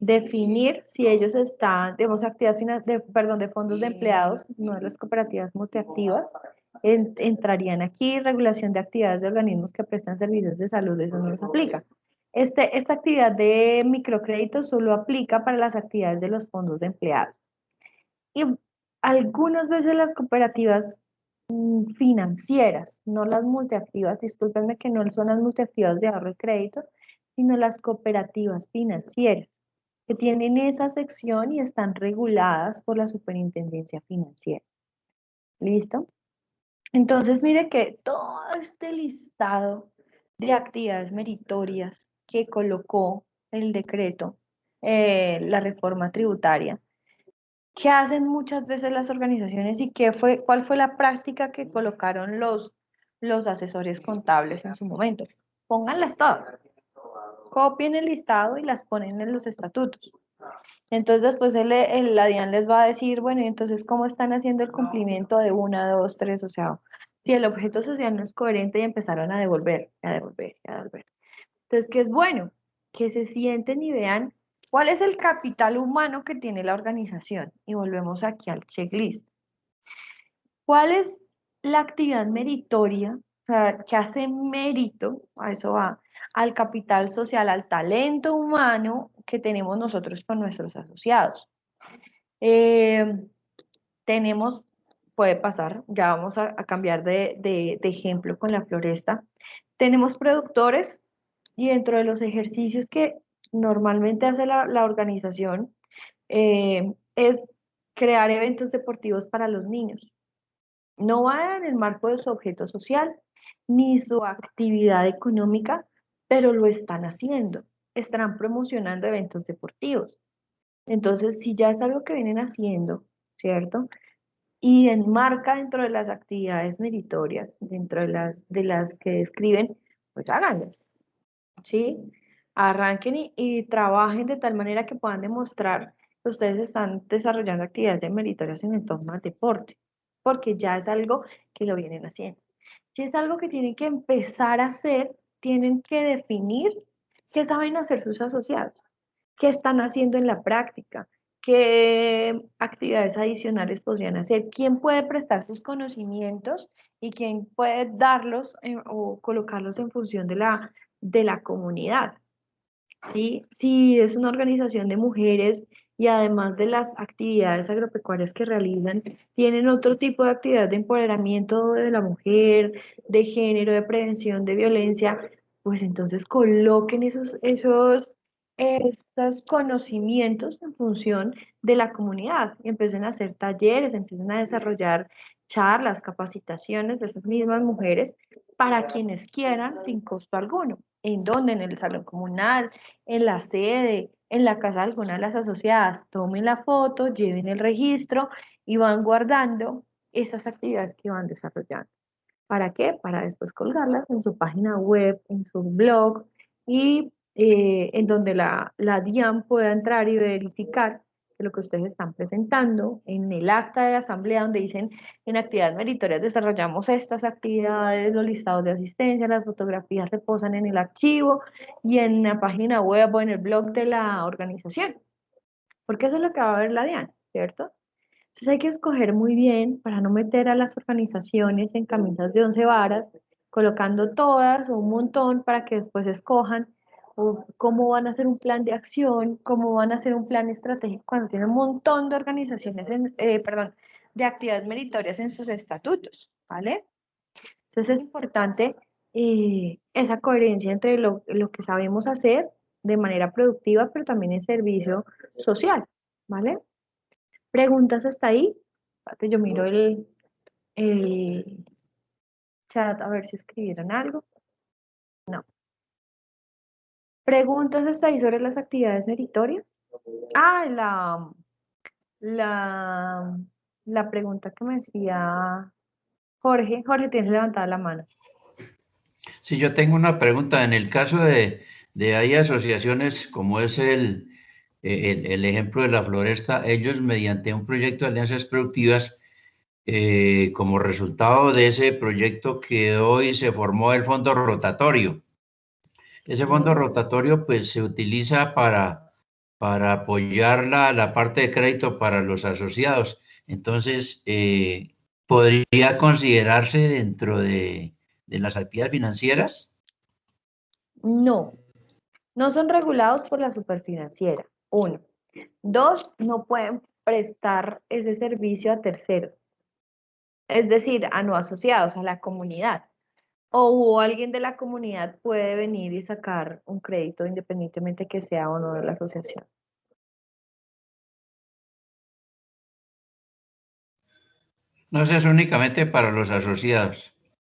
definir si ellos están, digamos, actividades de fondos de empleados, no de las cooperativas multiactivas, entrarían aquí. Regulación de actividades de organismos que prestan servicios de salud, eso no los aplica. Esta actividad de microcrédito solo aplica para las actividades de los fondos de empleados. Y algunas veces las cooperativas financieras, no las multiactivas, discúlpenme que no son las multiactivas de ahorro y crédito, sino las cooperativas financieras, que tienen esa sección y están reguladas por la Superintendencia Financiera. ¿Listo? Entonces, mire que todo este listado de actividades meritorias que colocó el decreto, la reforma tributaria, ¿qué hacen muchas veces las organizaciones y cuál fue la práctica que colocaron los asesores contables en su momento? Pónganlas todas, copien el listado y las ponen en los estatutos. Entonces después la DIAN les va a decir, bueno, entonces, ¿cómo están haciendo el cumplimiento de 1, 2, 3? O sea, si el objeto social no es coherente y empezaron a devolver, a devolver, a devolver. Entonces, ¿qué es bueno? Que se sienten y vean cuál es el capital humano que tiene la organización. Y volvemos aquí al checklist. ¿Cuál es la actividad meritoria? O sea, que hace mérito, a eso va, al capital social, al talento humano que tenemos nosotros con nuestros asociados. Tenemos, puede pasar, ya vamos a cambiar de ejemplo con la floresta. Tenemos productores y dentro de los ejercicios que normalmente hace la organización es crear eventos deportivos para los niños. No va en el marco de su objeto social ni su actividad económica, pero lo están haciendo. Están promocionando eventos deportivos. Entonces, si ya es algo que vienen haciendo, ¿cierto? Y enmarca dentro de las actividades meritorias, dentro de las que describen, pues háganlo, ¿sí? Arranquen y trabajen de tal manera que puedan demostrar que ustedes están desarrollando actividades meritorias en torno al deporte, porque ya es algo que lo vienen haciendo. Si es algo que tienen que empezar a hacer, tienen que definir qué saben hacer sus asociados, qué están haciendo en la práctica, qué actividades adicionales podrían hacer, quién puede prestar sus conocimientos y quién puede darlos o colocarlos en función de la comunidad. ¿Sí? Si es una organización de mujeres y además de las actividades agropecuarias que realizan, tienen otro tipo de actividades de empoderamiento de la mujer, de género, de prevención de violencia, pues entonces coloquen estos conocimientos en función de la comunidad y empiecen a hacer talleres, empiecen a desarrollar charlas, capacitaciones de esas mismas mujeres para quienes quieran sin costo alguno. ¿En dónde? En el salón comunal, en la sede, en la casa de alguna de las asociadas. Tomen la foto, lleven el registro y van guardando esas actividades que van desarrollando. ¿Para qué? Para después colgarlas en su página web, en su blog y en donde la DIAN pueda entrar y verificar que lo que ustedes están presentando en el acta de asamblea donde dicen en actividades meritorias desarrollamos estas actividades, los listados de asistencia, las fotografías reposan en el archivo y en la página web o en el blog de la organización, porque eso es lo que va a ver la DIAN, ¿cierto? Entonces hay que escoger muy bien para no meter a las organizaciones en camisas de 11 varas, colocando todas o un montón para que después escojan o cómo van a hacer un plan de acción, cómo van a hacer un plan estratégico cuando tienen un montón de organizaciones, perdón, de actividades meritorias en sus estatutos, ¿vale? Entonces es importante esa coherencia entre lo que sabemos hacer de manera productiva, pero también en servicio social, ¿vale? ¿Preguntas hasta ahí? Espérate, yo miro el chat a ver si escribieron algo. No. ¿Preguntas hasta ahí sobre las actividades meritorias? Ah, la, la pregunta que me decía Jorge. Jorge, tienes levantada la mano. Sí, yo tengo una pregunta. En el caso de hay asociaciones como es el ejemplo de la Floresta, ellos mediante un proyecto de alianzas productivas, como resultado de ese proyecto quedó y se formó el fondo rotatorio. Ese fondo rotatorio pues se utiliza para apoyar la parte de crédito para los asociados. Entonces, ¿podría considerarse dentro de las actividades financieras? No, no son regulados por la superfinanciera. Uno. Dos, no pueden prestar ese servicio a terceros, es decir, a no asociados, a la comunidad. O alguien de la comunidad puede venir y sacar un crédito independientemente que sea o no de la asociación. No, eso es únicamente para los asociados.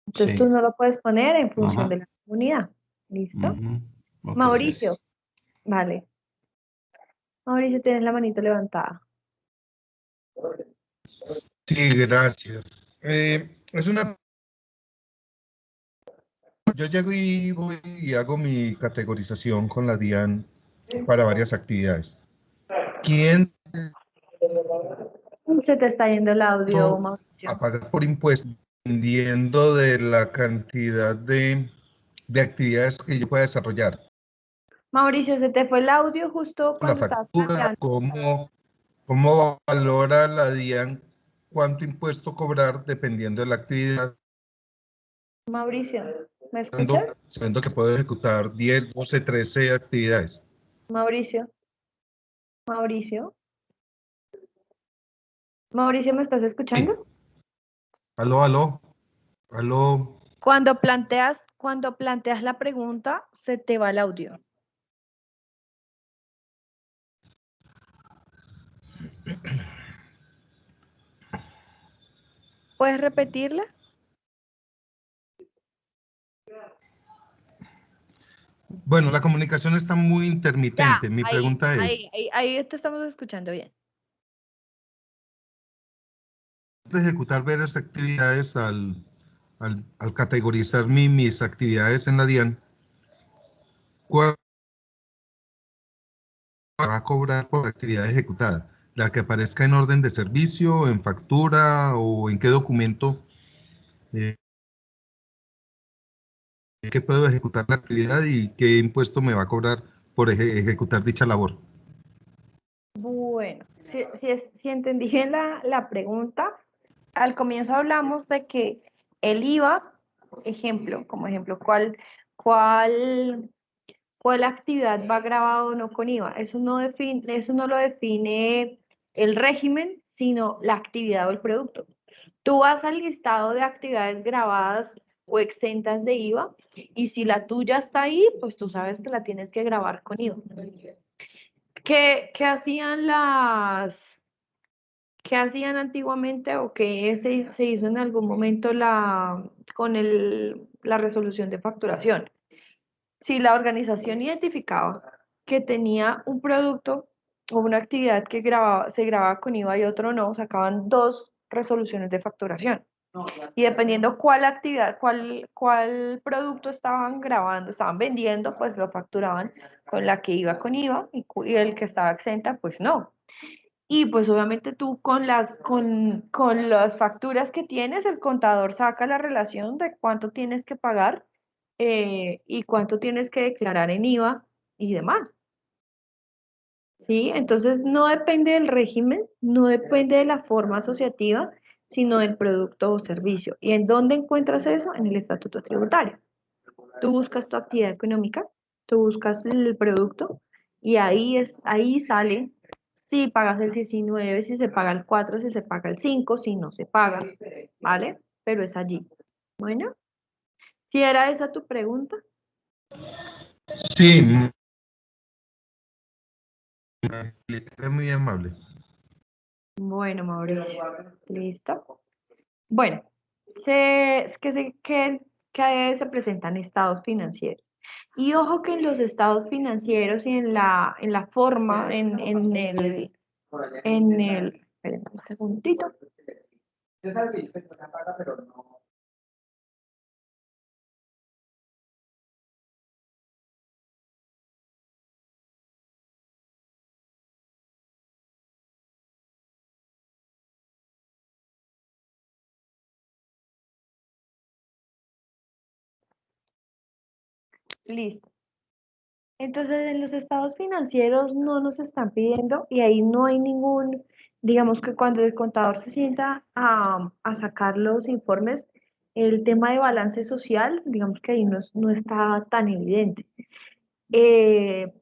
Entonces tú Sí. no lo puedes poner en función Ajá. de la comunidad. ¿Listo? Ujú. Ok, Mauricio, gracias. vale. Mauricio, tienes la manito levantada. Sí, gracias. Es una. Yo llego y voy y hago mi categorización con la DIAN para varias actividades. ¿Quién Se te está yendo el audio, a Mauricio. pagar por impuestos dependiendo de la cantidad de actividades que yo pueda desarrollar? Mauricio, se te fue el audio justo La cuando estabas factura, planteando. cómo valora la DIAN, cuánto impuesto cobrar dependiendo de la actividad, Mauricio, ¿me escuchas? sabiendo que puedo ejecutar 10, 12, 13 actividades. Mauricio, Mauricio, Mauricio, ¿me estás Sí. escuchando? Aló, aló, aló. Cuando planteas la pregunta, se te va el audio. ¿Puedes repetirla? Bueno, la comunicación está muy intermitente. Mi pregunta es, Ahí te estamos escuchando bien. de ejecutar varias actividades al categorizar mis actividades en la DIAN, ¿cuál va a cobrar por actividad ejecutada? ¿La que aparezca en orden de servicio, en factura o en qué documento eh, que puedo ejecutar la actividad y qué impuesto me va a cobrar por ejecutar dicha labor? Bueno, si entendí bien la pregunta, al comienzo hablamos de que el IVA, como ejemplo, cuál, cuál actividad va grabada o no con IVA. Eso no lo define el régimen, sino la actividad o el producto. Tú vas al listado de actividades grabadas o exentas de IVA y si la tuya está ahí, pues tú sabes que la tienes que grabar con IVA. ¿Qué hacían qué hacían antiguamente o qué se hizo en algún momento con la resolución de facturación? Si la organización identificaba que tenía un producto o una actividad que se grababa con IVA y otro no, sacaban dos resoluciones de facturación. Y dependiendo cuál actividad, cuál producto estaban grabando, estaban vendiendo, pues lo facturaban con la que iba con IVA y el que estaba exenta, pues no. Y pues obviamente tú con las facturas que tienes, el contador saca la relación de cuánto tienes que pagar y cuánto tienes que declarar en IVA y demás. ¿Sí? Entonces no depende del régimen, no depende de la forma asociativa, sino del producto o servicio. ¿Y en dónde encuentras eso? En el estatuto tributario. Tú buscas tu actividad económica, tú buscas el producto y ahí sale si pagas el 19, si se paga el 4, si se paga el 5, si no se paga, ¿vale? Pero es allí. Bueno, si era esa tu pregunta. Sí, muy amable. Bueno, Mauricio, listo. Bueno, que se presentan estados financieros. Y ojo que en los estados financieros y en la forma, espérenme un segundito. Listo. Entonces, en los estados financieros no nos están pidiendo y ahí no hay digamos que cuando el contador se sienta a sacar los informes, el tema de balance social, digamos que ahí no está tan evidente.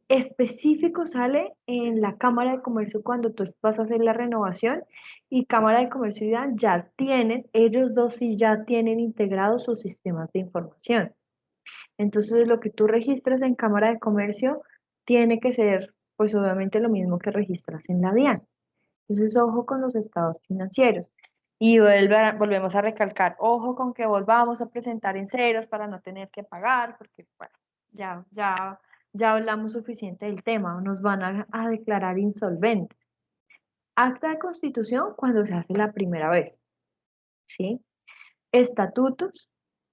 Específico sale en la Cámara de Comercio cuando tú vas a hacer la renovación y Cámara de Comercio ya tienen, ellos dos sí ya tienen integrados sus sistemas de información. Entonces, lo que tú registras en Cámara de Comercio tiene que ser, pues obviamente, lo mismo que registras en la DIAN. Entonces, ojo con los estados financieros. Y volvemos a recalcar, ojo con que volvamos a presentar en ceros para no tener que pagar, porque, bueno, ya hablamos suficiente del tema, nos van a declarar insolventes. Acta de constitución cuando se hace la primera vez, ¿sí? Estatutos,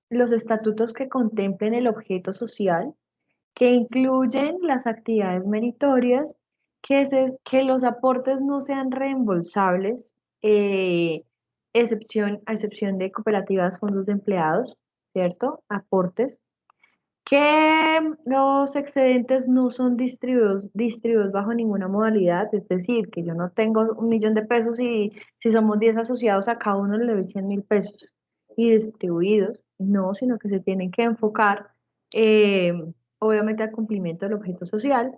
los estatutos que contemplen el objeto social, que incluyen las actividades meritorias, que los aportes no sean reembolsables, a excepción de cooperativas, fondos de empleados, ¿cierto? Aportes. Que los excedentes no son distribuidos bajo ninguna modalidad, es decir, que yo no tengo 1.000.000 de pesos y si somos 10 asociados a cada uno le doy 100.000 pesos y distribuidos, no, sino que se tienen que enfocar eh, obviamente al cumplimiento del objeto social.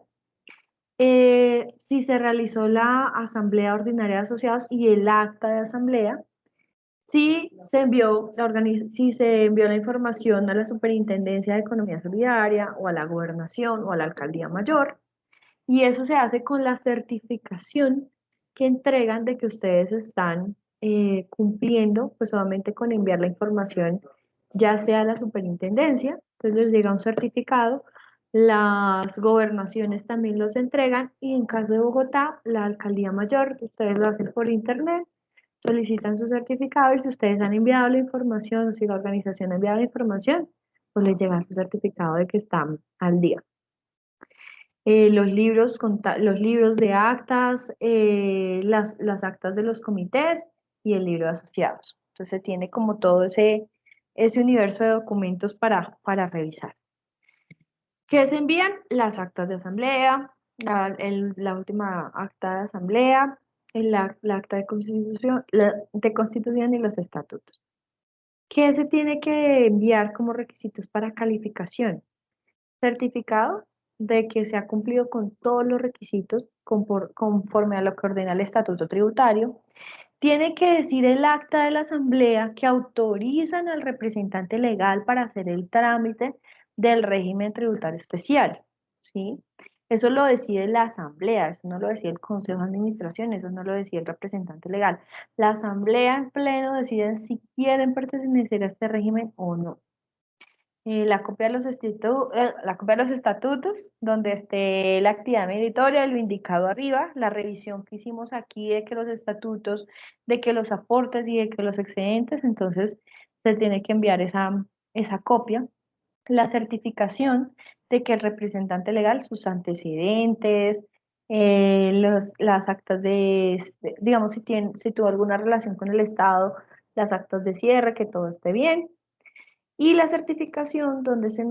Si se realizó la asamblea ordinaria de asociados y el acta de asamblea, si se envió la información a la Superintendencia de Economía Solidaria o a la Gobernación o a la Alcaldía Mayor, y eso se hace con la certificación que entregan de que ustedes están cumpliendo, pues solamente con enviar la información, ya sea a la superintendencia, entonces les llega un certificado, las gobernaciones también los entregan y en caso de Bogotá, la alcaldía mayor, ustedes lo hacen por internet, solicitan su certificado y si ustedes han enviado la información o si la organización ha enviado la información, pues les llega su certificado de que están al día. Los libros de actas, las actas de los comités y el libro de asociados. Entonces tiene como todo ese universo de documentos para revisar. ¿Qué se envían? Las actas de asamblea, la última acta de asamblea, la acta de constitución y los estatutos. ¿Qué se tiene que enviar como requisitos para calificación? Certificado de que se ha cumplido con todos los requisitos conforme a lo que ordena el estatuto tributario. Tiene que decir el acta de la asamblea que autorizan al representante legal para hacer el trámite del régimen tributario especial, ¿sí? Eso lo decide la asamblea, eso no lo decide el consejo de administración, eso no lo decide el representante legal. La asamblea en pleno decide si quieren pertenecer a este régimen o no. La copia de los estatutos, donde esté la actividad meritoria, lo indicado arriba, la revisión que hicimos aquí de que los estatutos, de que los aportes y de que los excedentes, entonces se tiene que enviar esa copia. La certificación de que el representante legal, sus antecedentes, las actas digamos, si tuvo alguna relación con el Estado, las actas de cierre, que todo esté bien. Y la certificación donde se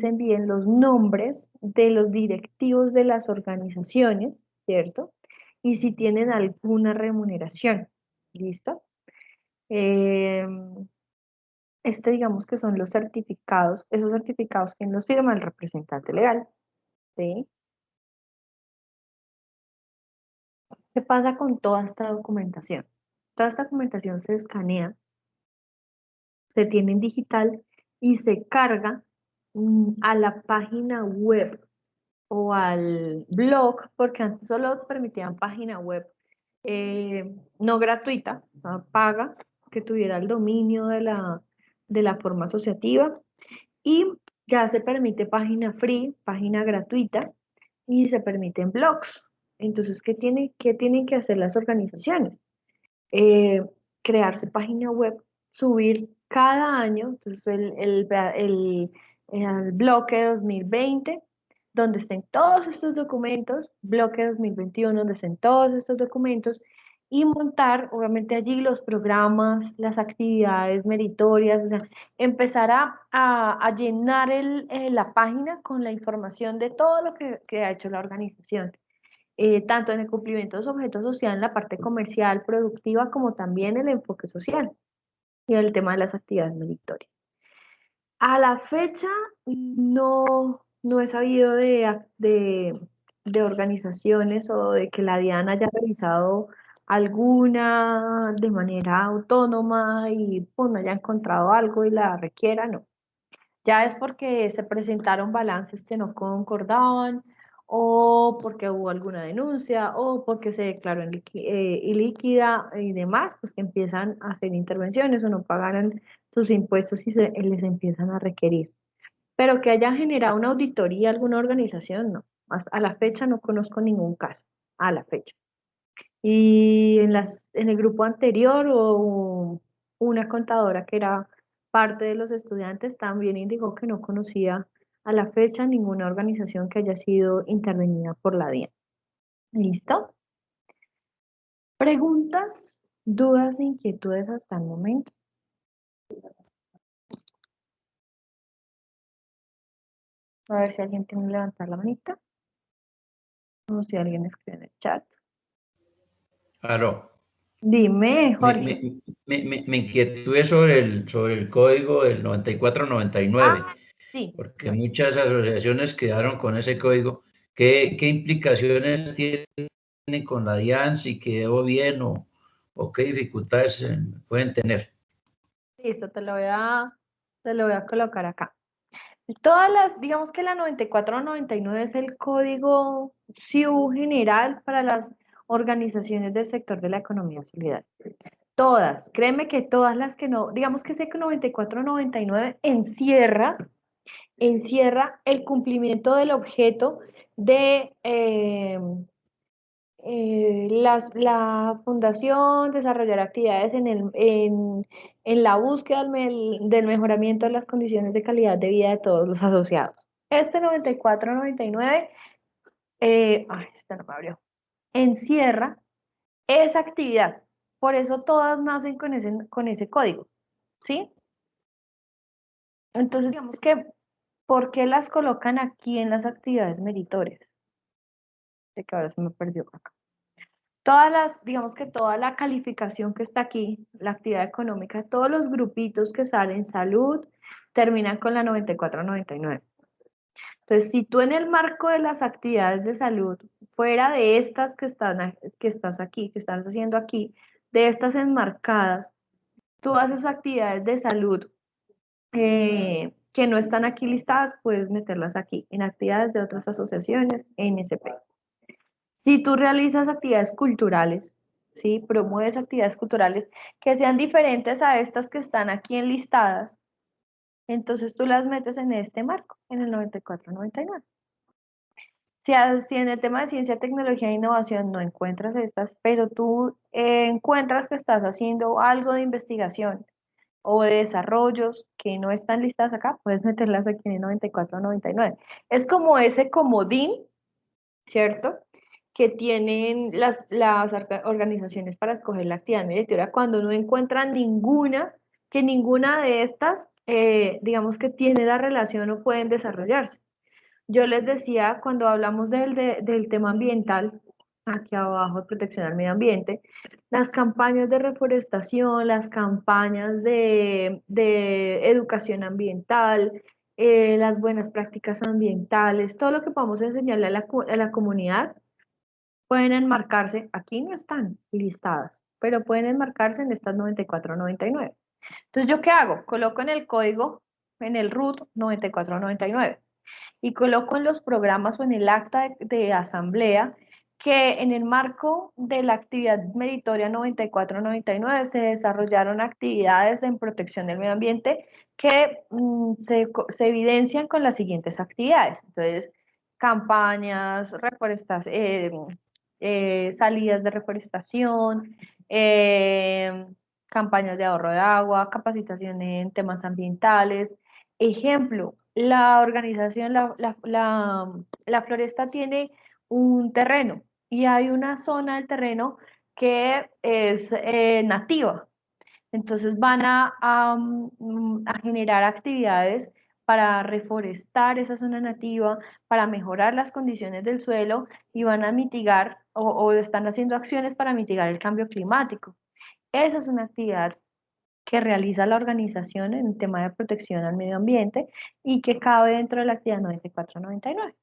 envíen los nombres de los directivos de las organizaciones, ¿cierto? Y si tienen alguna remuneración, ¿listo? Digamos que son los certificados, esos certificados que los firma el representante legal, ¿sí? ¿Qué pasa con toda esta documentación? Toda esta documentación se escanea, se tiene en digital y se carga a la página web o al blog, porque antes solo permitían página web no gratuita, paga, que tuviera el dominio de la forma asociativa, y ya se permite página free, página gratuita, y se permiten blogs. Entonces, qué tienen que hacer las organizaciones? Crear su página web, subir cada año, entonces el bloque 2020, donde estén todos estos documentos, bloque 2021, donde estén todos estos documentos, y montar, obviamente, allí los programas, las actividades meritorias, o sea, empezar a llenar la página con la información de todo lo que ha hecho la organización. Tanto en el cumplimiento de los objetos sociales, en la parte comercial, productiva, como también el enfoque social y el tema de las actividades meritorias. A la fecha no he sabido de organizaciones o de que la DIAN haya realizado alguna de manera autónoma y pues, no haya encontrado algo y la requiera, no. Ya es porque se presentaron balances que no concordaban, o porque hubo alguna denuncia, o porque se declaró ilíquida y demás, pues que empiezan a hacer intervenciones o no pagaran sus impuestos y les empiezan a requerir. Pero que haya generado una auditoría alguna organización, no. A la fecha no conozco ningún caso, a la fecha. Y en el grupo anterior, o una contadora que era parte de los estudiantes también indicó que no conocía a la fecha ninguna organización que haya sido intervenida por la DIAN. ¿Listo? ¿Preguntas, dudas, inquietudes hasta el momento? A ver si alguien tiene que levantar la manita. O si alguien escribe en el chat. Claro. Dime, Jorge. Me inquietude sobre el código del 9499, Sí. porque muchas asociaciones quedaron con ese código. ¿Qué implicaciones tiene con la DIAN? Si quedó bien o qué dificultades pueden tener. Listo, te lo voy a colocar acá. Digamos que la 9499 es el código SIU general para las organizaciones del sector de la economía solidaria. Todas, créeme que todas las que no, digamos que ese 94-99 encierra el cumplimiento del objeto de la fundación, desarrollar actividades en la búsqueda del mejoramiento de las condiciones de calidad de vida de todos los asociados. Este 94-99, este no me abrió, encierra esa actividad. Por eso todas nacen con ese código, ¿sí? Entonces, digamos que, ¿por qué las colocan aquí en las actividades meritorias? De que ahora se me perdió acá. Digamos que toda la calificación que está aquí, la actividad económica, todos los grupitos que salen, salud, terminan con la 94-99. Entonces, si tú en el marco de las actividades de salud, fuera de estas que estás aquí, que estás haciendo aquí, de estas enmarcadas, tú haces actividades de salud que no están aquí listadas, puedes meterlas aquí, en actividades de otras asociaciones, NSP. Si tú realizas actividades culturales, ¿sí? Promueves actividades culturales que sean diferentes a estas que están aquí enlistadas, entonces tú las metes en este marco, en el 94-99. Si en el tema de ciencia, tecnología e innovación no encuentras estas, pero tú encuentras que estás haciendo algo de investigación o de desarrollos que no están listadas acá, puedes meterlas aquí en el 94-99. Es como ese comodín, ¿cierto?, que tienen las organizaciones para escoger la actividad meritoria cuando no encuentran ninguna de estas, digamos que tiene la relación o pueden desarrollarse. Yo les decía, cuando hablamos del tema ambiental, aquí abajo, protección al medio ambiente, las campañas de reforestación, las campañas de educación ambiental, las buenas prácticas ambientales, todo lo que podamos enseñarle a la comunidad, pueden enmarcarse, aquí no están listadas, pero pueden enmarcarse en estas 94-99. Entonces, ¿yo qué hago? Coloco en el código, en el RUT 94-99 y coloco en los programas o en el acta de asamblea que en el marco de la actividad meritoria 94-99 se desarrollaron actividades en protección del medio ambiente que se evidencian con las siguientes actividades. Entonces, campañas, salidas de reforestación, campañas de ahorro de agua, capacitación en temas ambientales. Ejemplo, la organización, la floresta tiene un terreno y hay una zona del terreno que es nativa. Entonces van a generar actividades para reforestar esa zona nativa, para mejorar las condiciones del suelo y van a mitigar o están haciendo acciones para mitigar el cambio climático. Esa es una actividad que realiza la organización en el tema de protección al medio ambiente y que cabe dentro de la actividad 94-99.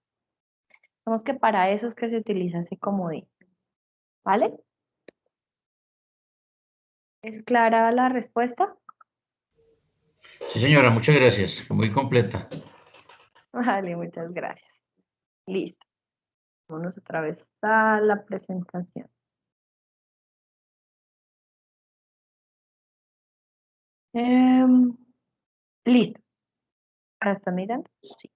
Vemos que para eso es que se utiliza ese comodín. ¿Vale? ¿Es clara la respuesta? Sí, señora, muchas gracias. Muy completa. Vale, muchas gracias. Listo. Vámonos otra vez a la presentación. Listo. ¿Ahora está mirando? Sí.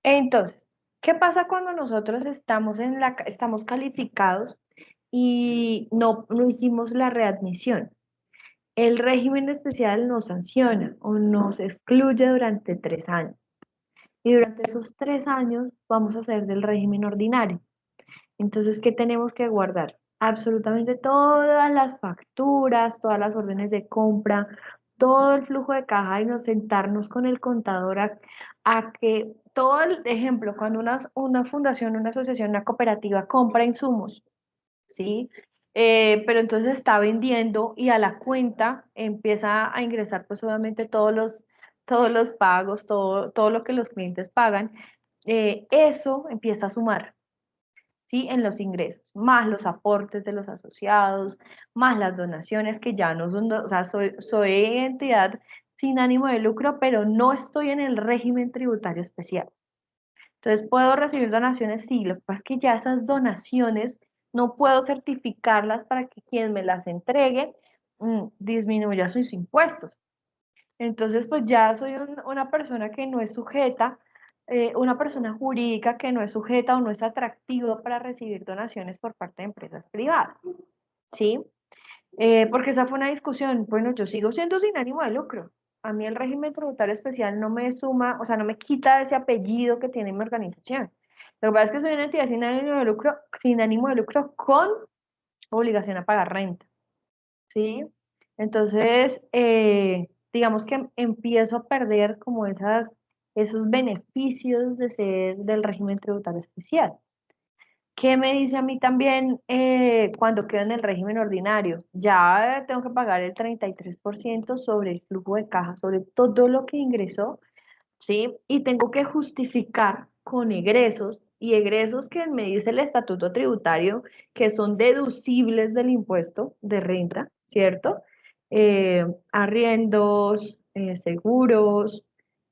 Entonces, ¿qué pasa cuando nosotros estamos calificados y no hicimos la readmisión? El régimen especial nos sanciona o nos excluye durante 3 años. Y durante esos 3 años vamos a hacer del régimen ordinario. Entonces, ¿qué tenemos que guardar? Absolutamente todas las facturas, todas las órdenes de compra, todo el flujo de caja y sentarnos con el contador a que todo el ejemplo, cuando una fundación, una asociación, una cooperativa compra insumos, ¿sí? Pero entonces está vendiendo y a la cuenta empieza a ingresar pues obviamente todos los pagos, todo lo que los clientes pagan, eso empieza a sumar, ¿sí? En los ingresos, más los aportes de los asociados, más las donaciones que ya no son, o sea, soy entidad sin ánimo de lucro, pero no estoy en el régimen tributario especial. Entonces, ¿puedo recibir donaciones? Sí, lo que pasa es que ya esas donaciones no puedo certificarlas para que quien me las entregue disminuya sus impuestos. Entonces, pues ya soy una persona que no es sujeta, una persona jurídica que no es sujeta o no es atractivo para recibir donaciones por parte de empresas privadas, ¿sí? Porque esa fue una discusión. Bueno, yo sigo siendo sin ánimo de lucro. A mí el régimen tributario especial no me suma, o sea, no me quita ese apellido que tiene mi organización. Lo que pasa es que soy una entidad sin ánimo de lucro con obligación a pagar renta, ¿sí? Entonces, digamos que empiezo a perder como esos beneficios de ser del régimen tributario especial. ¿Qué me dice a mí también cuando quedo en el régimen ordinario? Ya tengo que pagar el 33% sobre el flujo de caja, sobre todo lo que ingresó, ¿sí? Y tengo que justificar con egresos, y egresos que me dice el estatuto tributario que son deducibles del impuesto de renta, ¿cierto? Arriendos, seguros,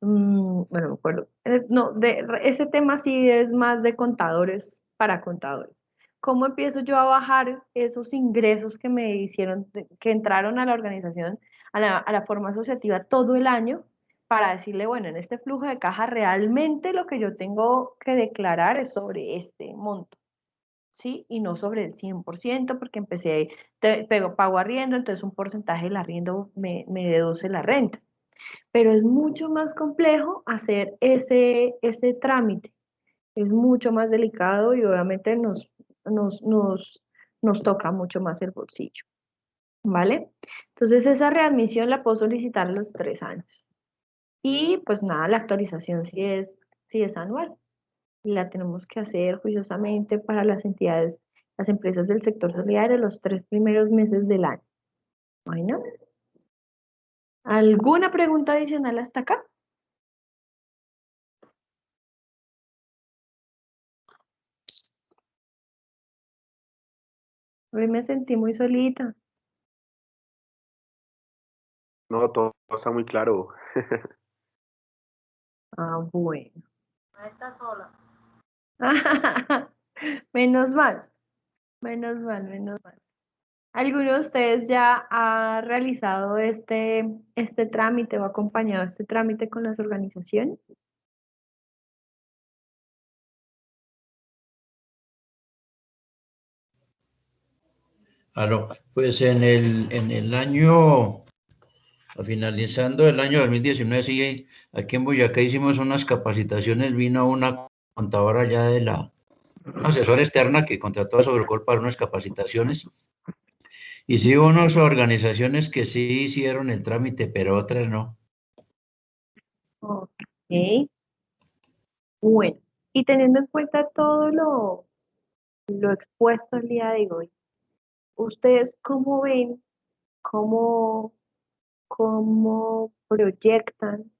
bueno, me acuerdo. No, ese tema sí es más de contadores para contadores. ¿Cómo empiezo yo a bajar esos ingresos que me hicieron, que entraron a la organización, a la forma asociativa todo el año? Para decirle, bueno, en este flujo de caja realmente lo que yo tengo que declarar es sobre este monto, ¿sí? Y no sobre el 100%, porque pago arriendo, entonces un porcentaje del arriendo me deduce la renta. Pero es mucho más complejo hacer ese trámite, es mucho más delicado y obviamente nos toca mucho más el bolsillo, ¿vale? Entonces esa readmisión la puedo solicitar a los 3 años. Y pues nada, la actualización sí es anual. Y la tenemos que hacer juiciosamente para las entidades, las empresas del sector solidario los 3 primeros meses del año. Bueno, ¿alguna pregunta adicional hasta acá? Hoy me sentí muy solita. No, todo está muy claro. Ah, bueno. No está sola. Menos mal, menos mal, menos mal. ¿Alguno de ustedes ya ha realizado este trámite o ha acompañado este trámite con las organizaciones? Claro, pues en el año, finalizando el año 2019, sí, aquí en Boyacá hicimos unas capacitaciones, vino una contadora ya una asesora externa que contrató a Sobrecol para unas capacitaciones. Y sí hubo unas organizaciones que sí hicieron el trámite, pero otras no. Ok, bueno, y teniendo en cuenta todo lo expuesto el día de hoy, ¿ustedes cómo ven, cómo, cómo proyectan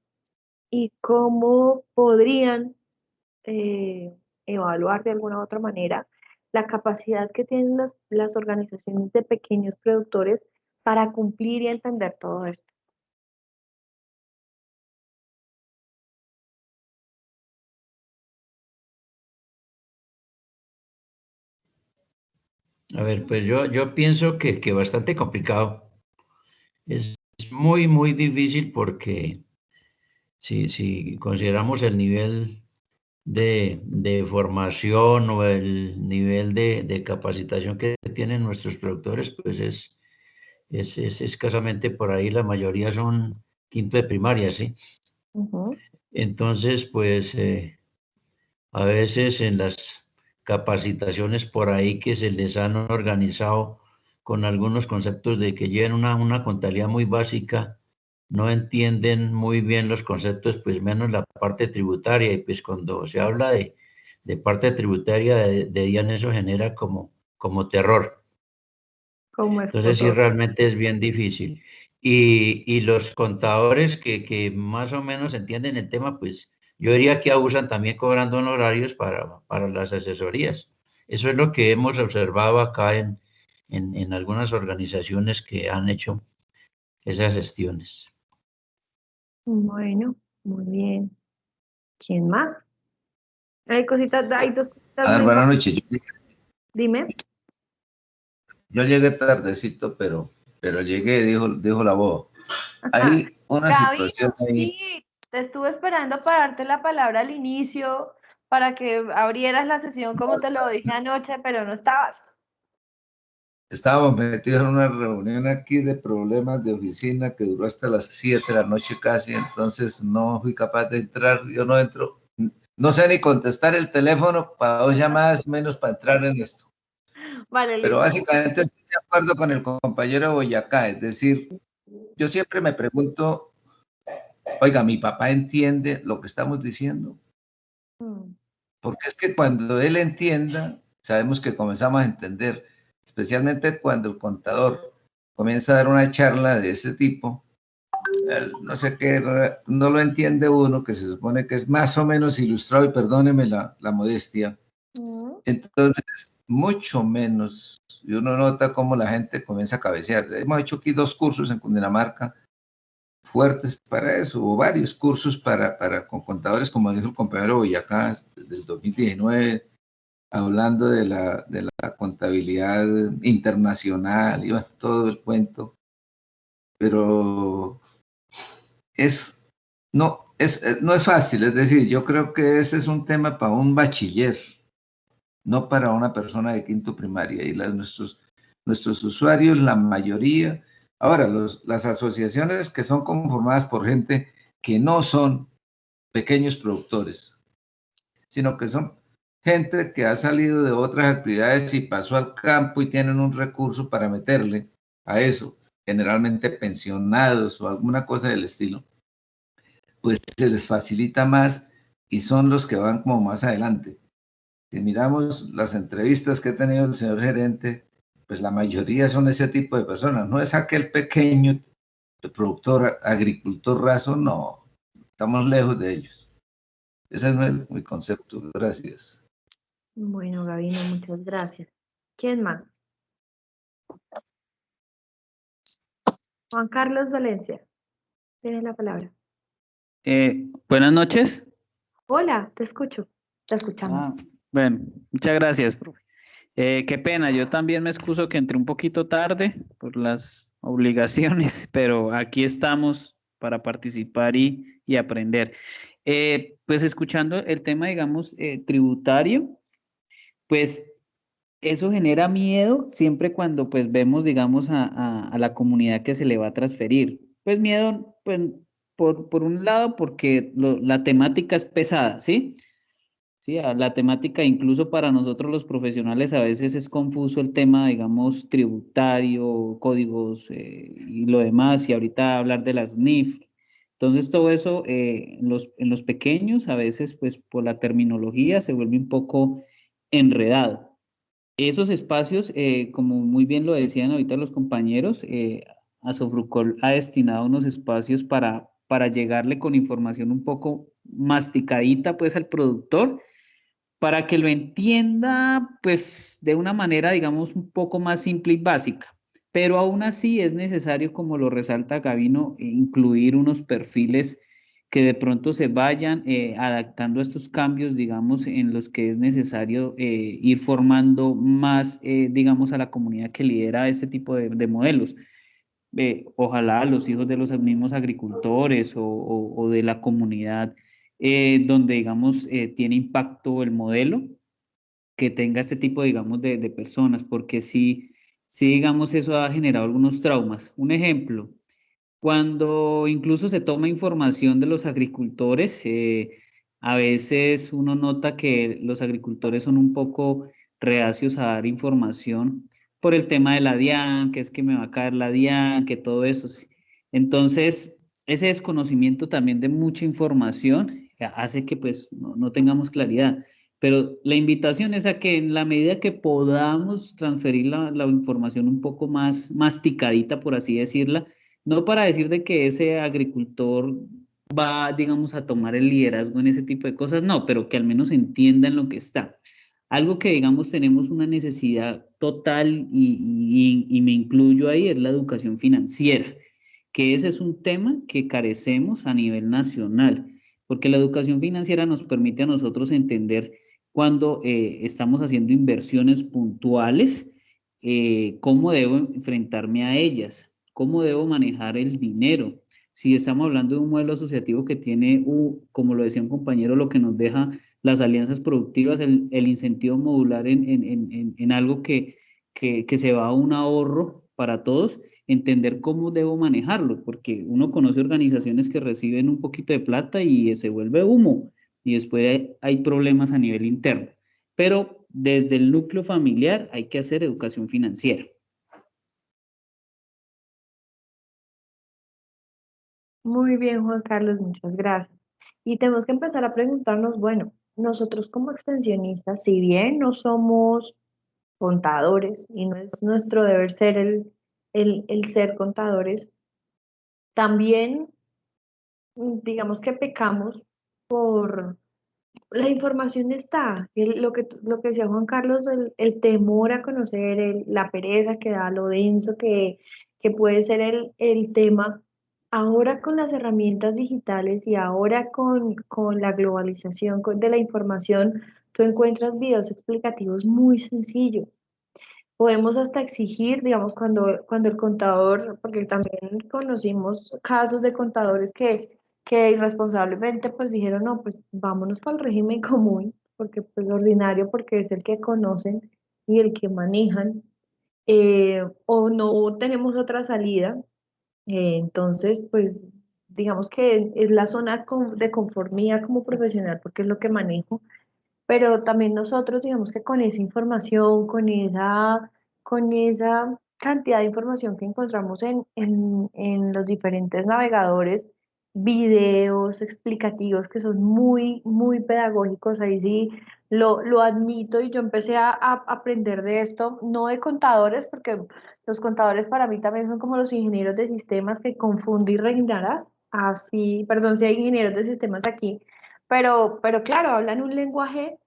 y cómo podrían evaluar de alguna u otra manera la capacidad que tienen las organizaciones de pequeños productores para cumplir y entender todo esto? A ver, pues yo pienso que bastante complicado. Es muy, muy difícil porque si consideramos el nivel de formación o el nivel de capacitación que tienen nuestros productores, pues es escasamente por ahí, la mayoría son quinto de primaria, ¿sí? Ujú. Entonces, pues a veces en las capacitaciones por ahí que se les han organizado con algunos conceptos de que lleven una contabilidad muy básica, no entienden muy bien los conceptos, pues menos la parte tributaria. Y pues cuando se habla de parte tributaria de Diana, eso genera como terror. Como Entonces sí, escotor. realmente es bien difícil. Y los contadores que más o menos entienden el tema, pues yo diría que abusan también cobrando honorarios para las asesorías. Eso es lo que hemos observado acá en algunas organizaciones que han hecho esas gestiones. Bueno, muy bien. ¿Quién más? Hay cositas, hay dos cositas A ver, muy buenas importantes. noches. Dime. Yo llegué tardecito, pero llegué, dijo la voz. Hay una Gabino, situación ahí. sí, te estuve esperando para darte la palabra al inicio, para que abrieras la sesión como te lo dije anoche, pero no estabas. Estábamos metidos en una reunión aquí de problemas de oficina que duró hasta las 7 de la noche casi, entonces no fui capaz de entrar. Yo no entro, no sé ni contestar el teléfono para 2 llamadas, menos para entrar en esto. Vale, Pero listo. básicamente estoy de acuerdo con el compañero Boyacá, es decir, yo siempre me pregunto, oiga, ¿mi papá entiende lo que estamos diciendo? Mm, Porque es que cuando él entienda, sabemos que comenzamos a entender, especialmente cuando el contador comienza a dar una charla de ese tipo, no sé qué, no lo entiende uno, que se supone que es más o menos ilustrado, y perdóneme la modestia. mm. Entonces, mucho menos, y uno nota cómo la gente comienza a cabecear. Hemos hecho aquí 2 cursos en Cundinamarca fuertes para eso, o varios cursos con contadores, como dijo el compañero Boyacá, desde el 2019, hablando de la contabilidad internacional, y bueno, todo el cuento, pero no es fácil, es decir, yo creo que ese es un tema para un bachiller, no para una persona de quinto primaria, y nuestros usuarios, la mayoría, ahora, las asociaciones que son conformadas por gente que no son pequeños productores, sino que son gente que ha salido de otras actividades y pasó al campo y tienen un recurso para meterle a eso, generalmente pensionados o alguna cosa del estilo, pues se les facilita más y son los que van como más adelante. Si miramos las entrevistas que ha tenido el señor gerente, pues la mayoría son ese tipo de personas, no es aquel pequeño productor, agricultor raso, no, estamos lejos de ellos. Ese es mi concepto. Gracias. Bueno, Gabino, muchas gracias. ¿Quién más? Juan Carlos Valencia, tienes la palabra. Buenas noches. Hola, te escucho. Te escuchamos. Bueno, muchas gracias, profe. Qué pena, yo también me excuso que entré un poquito tarde por las obligaciones, pero aquí estamos para participar y aprender. Pues escuchando el tema, digamos, tributario, pues eso genera miedo siempre cuando pues vemos, digamos, a la comunidad que se le va a transferir. Pues miedo, pues por un lado, porque la temática es pesada, ¿sí? Sí, la temática incluso para nosotros los profesionales a veces es confuso el tema, digamos, tributario, códigos y lo demás, y ahorita hablar de las NIF. Entonces todo eso en los pequeños a veces pues por la terminología se vuelve un poco enredado. Esos espacios, como muy bien lo decían ahorita los compañeros, Asofrucol ha destinado unos espacios para llegarle con información un poco masticadita pues al productor, para que lo entienda pues de una manera digamos un poco más simple y básica. Pero aún así es necesario, como lo resalta Gabino, incluir unos perfiles que de pronto se vayan adaptando a estos cambios, digamos, en los que es necesario ir formando más, digamos, a la comunidad que lidera este tipo de modelos. Ojalá los hijos de los mismos agricultores o de la comunidad donde, digamos, tiene impacto el modelo, que tenga este tipo, digamos, de personas, porque sí, digamos, eso ha generado algunos traumas. Un ejemplo, cuando incluso se toma información de los agricultores, a veces uno nota que los agricultores son un poco reacios a dar información por el tema de la DIAN, que es que me va a caer la DIAN, que todo eso. Entonces, ese desconocimiento también de mucha información hace que pues no tengamos claridad. Pero la invitación es a que en la medida que podamos transferir la información un poco más masticadita, por así decirla, no para decir de que ese agricultor va, digamos, a tomar el liderazgo en ese tipo de cosas, no, pero que al menos entiendan lo que está. Algo que, digamos, tenemos una necesidad total y me incluyo ahí es la educación financiera, que ese es un tema que carecemos a nivel nacional. porque la educación financiera nos permite a nosotros entender cuando estamos haciendo inversiones puntuales, cómo debo enfrentarme a ellas, cómo debo manejar el dinero. Si estamos hablando de un modelo asociativo que tiene, como lo decía un compañero, lo que nos deja las alianzas productivas, el incentivo modular en algo que se va a un ahorro para todos, entender cómo debo manejarlo, porque uno conoce organizaciones que reciben un poquito de plata y se vuelve humo, y después hay problemas a nivel interno. Pero desde el núcleo familiar hay que hacer educación financiera. Muy bien, Juan Carlos, muchas gracias. Y tenemos que empezar a preguntarnos, bueno, nosotros como extensionistas, si bien no somos contadores y no es nuestro deber ser el ser contadores, también digamos que pecamos por la información está, lo que decía Juan Carlos, el temor a conocer, la pereza que da, lo denso que puede ser el tema. Ahora con las herramientas digitales y ahora con la globalización de la información, tú encuentras videos explicativos muy sencillos. Podemos hasta exigir, digamos, cuando el contador, porque también conocimos casos de contadores que irresponsablemente pues dijeron, no, pues vámonos para el régimen común, porque pues ordinario, porque es el que conocen y el que manejan, o no tenemos otra salida, entonces pues digamos que es la zona de conformidad como profesional, porque es lo que manejo, pero también nosotros, digamos que con esa información, con esa cantidad de información que encontramos en los diferentes navegadores, videos explicativos que son muy, muy pedagógicos, ahí sí lo admito y yo empecé a aprender de esto, no de contadores, porque los contadores para mí también son como los ingenieros de sistemas que confunde y reinarás, así, perdón si hay ingenieros de sistemas aquí, pero claro, hablan un lenguaje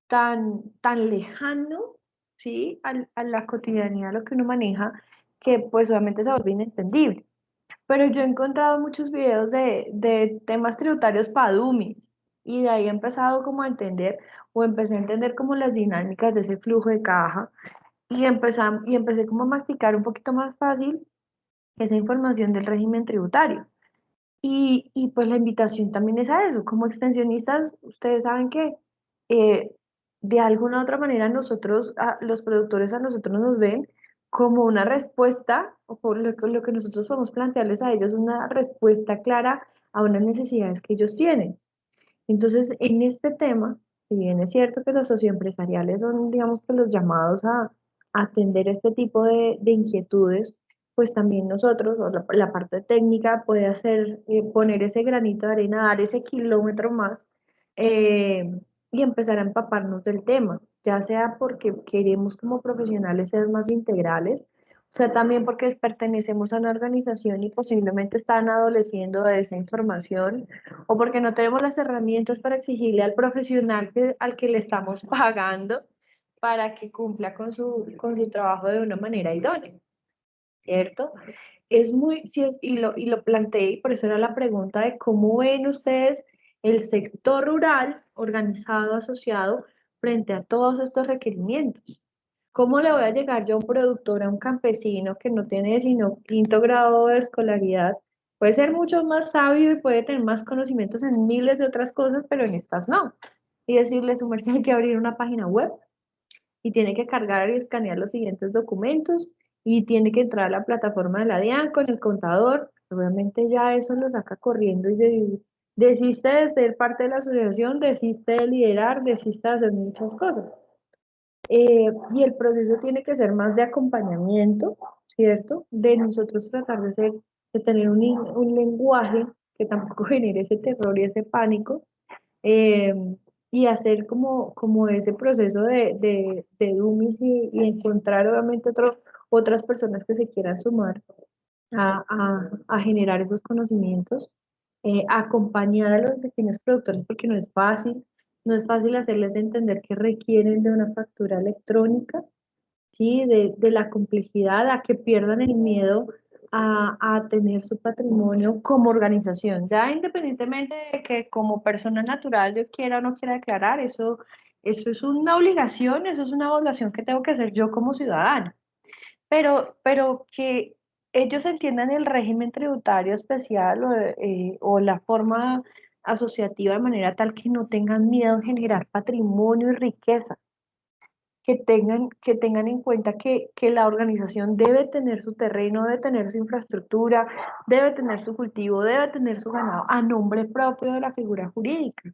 tan lejano, ¿sí? A la cotidianidad, lo que uno maneja, que pues obviamente se vuelve inentendible. Pero yo he encontrado muchos videos de temas tributarios para dummies, y de ahí he empezado como a entender, o empecé a entender como las dinámicas de ese flujo de caja, y empecé como a masticar un poquito más fácil esa información del régimen tributario. Y pues la invitación también es a eso. Como extensionistas, ustedes saben que eh, de alguna u otra manera nosotros, los productores a nosotros nos ven como una respuesta, o por lo que nosotros podemos plantearles a ellos, una respuesta clara a unas necesidades que ellos tienen. Entonces, en este tema, si bien es cierto que los socioempresariales son, digamos que los llamados a atender este tipo de inquietudes, pues también nosotros, o la parte técnica, puede hacer, poner ese granito de arena, dar ese kilómetro más eh, y empezar a empaparnos del tema, ya sea porque queremos como profesionales ser más integrales, o sea, también porque pertenecemos a una organización y posiblemente están adoleciendo de esa información, o porque no tenemos las herramientas para exigirle al profesional al que le estamos pagando para que cumpla con su trabajo de una manera idónea, ¿cierto? Es muy, sí es, y lo planteé, y por eso era la pregunta de cómo ven ustedes el sector rural organizado, asociado, frente a todos estos requerimientos. ¿Cómo le voy a llegar yo a un productor, a un campesino que no tiene sino quinto grado de escolaridad? Puede ser mucho más sabio y puede tener más conocimientos en miles de otras cosas, pero en estas no. Y decirle, su merced, hay que abrir una página web y tiene que cargar y escanear los siguientes documentos y tiene que entrar a la plataforma de la DIAN con el contador. Obviamente ya eso lo saca corriendo y desiste de ser parte de la asociación, desiste de liderar, desiste de hacer muchas cosas. Y el proceso tiene que ser más de acompañamiento, ¿cierto? De nosotros tratar de tener un lenguaje que tampoco genere ese terror y ese pánico, eh, y hacer como ese proceso de dummies y encontrar obviamente otras personas que se quieran sumar a generar esos conocimientos, acompañar a los pequeños productores porque no es fácil hacerles entender que requieren de una factura electrónica, ¿sí? De la complejidad, a que pierdan el miedo a tener su patrimonio como organización, ya independientemente de que como persona natural yo quiera o no quiera declarar, eso es una obligación, eso es una evaluación que tengo que hacer yo como ciudadana, pero que ellos entiendan el régimen tributario especial o la forma asociativa de manera tal que no tengan miedo en generar patrimonio y riqueza, que tengan en cuenta que la organización debe tener su terreno, debe tener su infraestructura, debe tener su cultivo, debe tener su ganado a nombre propio de la figura jurídica,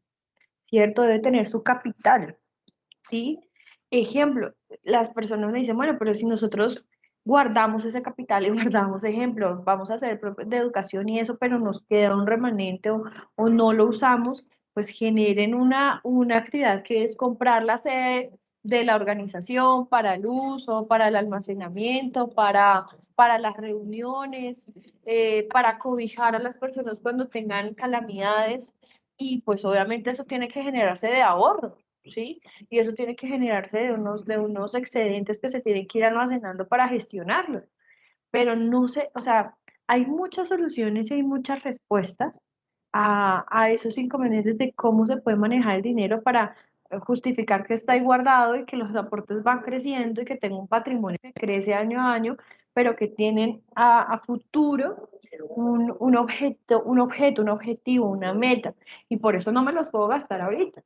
¿cierto? Debe tener su capital, ¿sí? Ejemplo, las personas me dicen, bueno, pero si nosotros guardamos ese capital y guardamos, ejemplo, vamos a hacer de educación y eso, pero nos queda un remanente o no lo usamos, pues generen una actividad que es comprar la sede de la organización para el uso, para el almacenamiento, para las reuniones, para cobijar a las personas cuando tengan calamidades y pues obviamente eso tiene que generarse de ahorro, ¿sí? Y eso tiene que generarse de unos excedentes que se tienen que ir almacenando para gestionarlo. Pero no sé, o sea, hay muchas soluciones y hay muchas respuestas a esos inconvenientes de cómo se puede manejar el dinero para justificar que está ahí guardado y que los aportes van creciendo y que tenga un patrimonio que crece año a año, pero que tienen a futuro un objetivo, una meta. Y por eso no me los puedo gastar ahorita,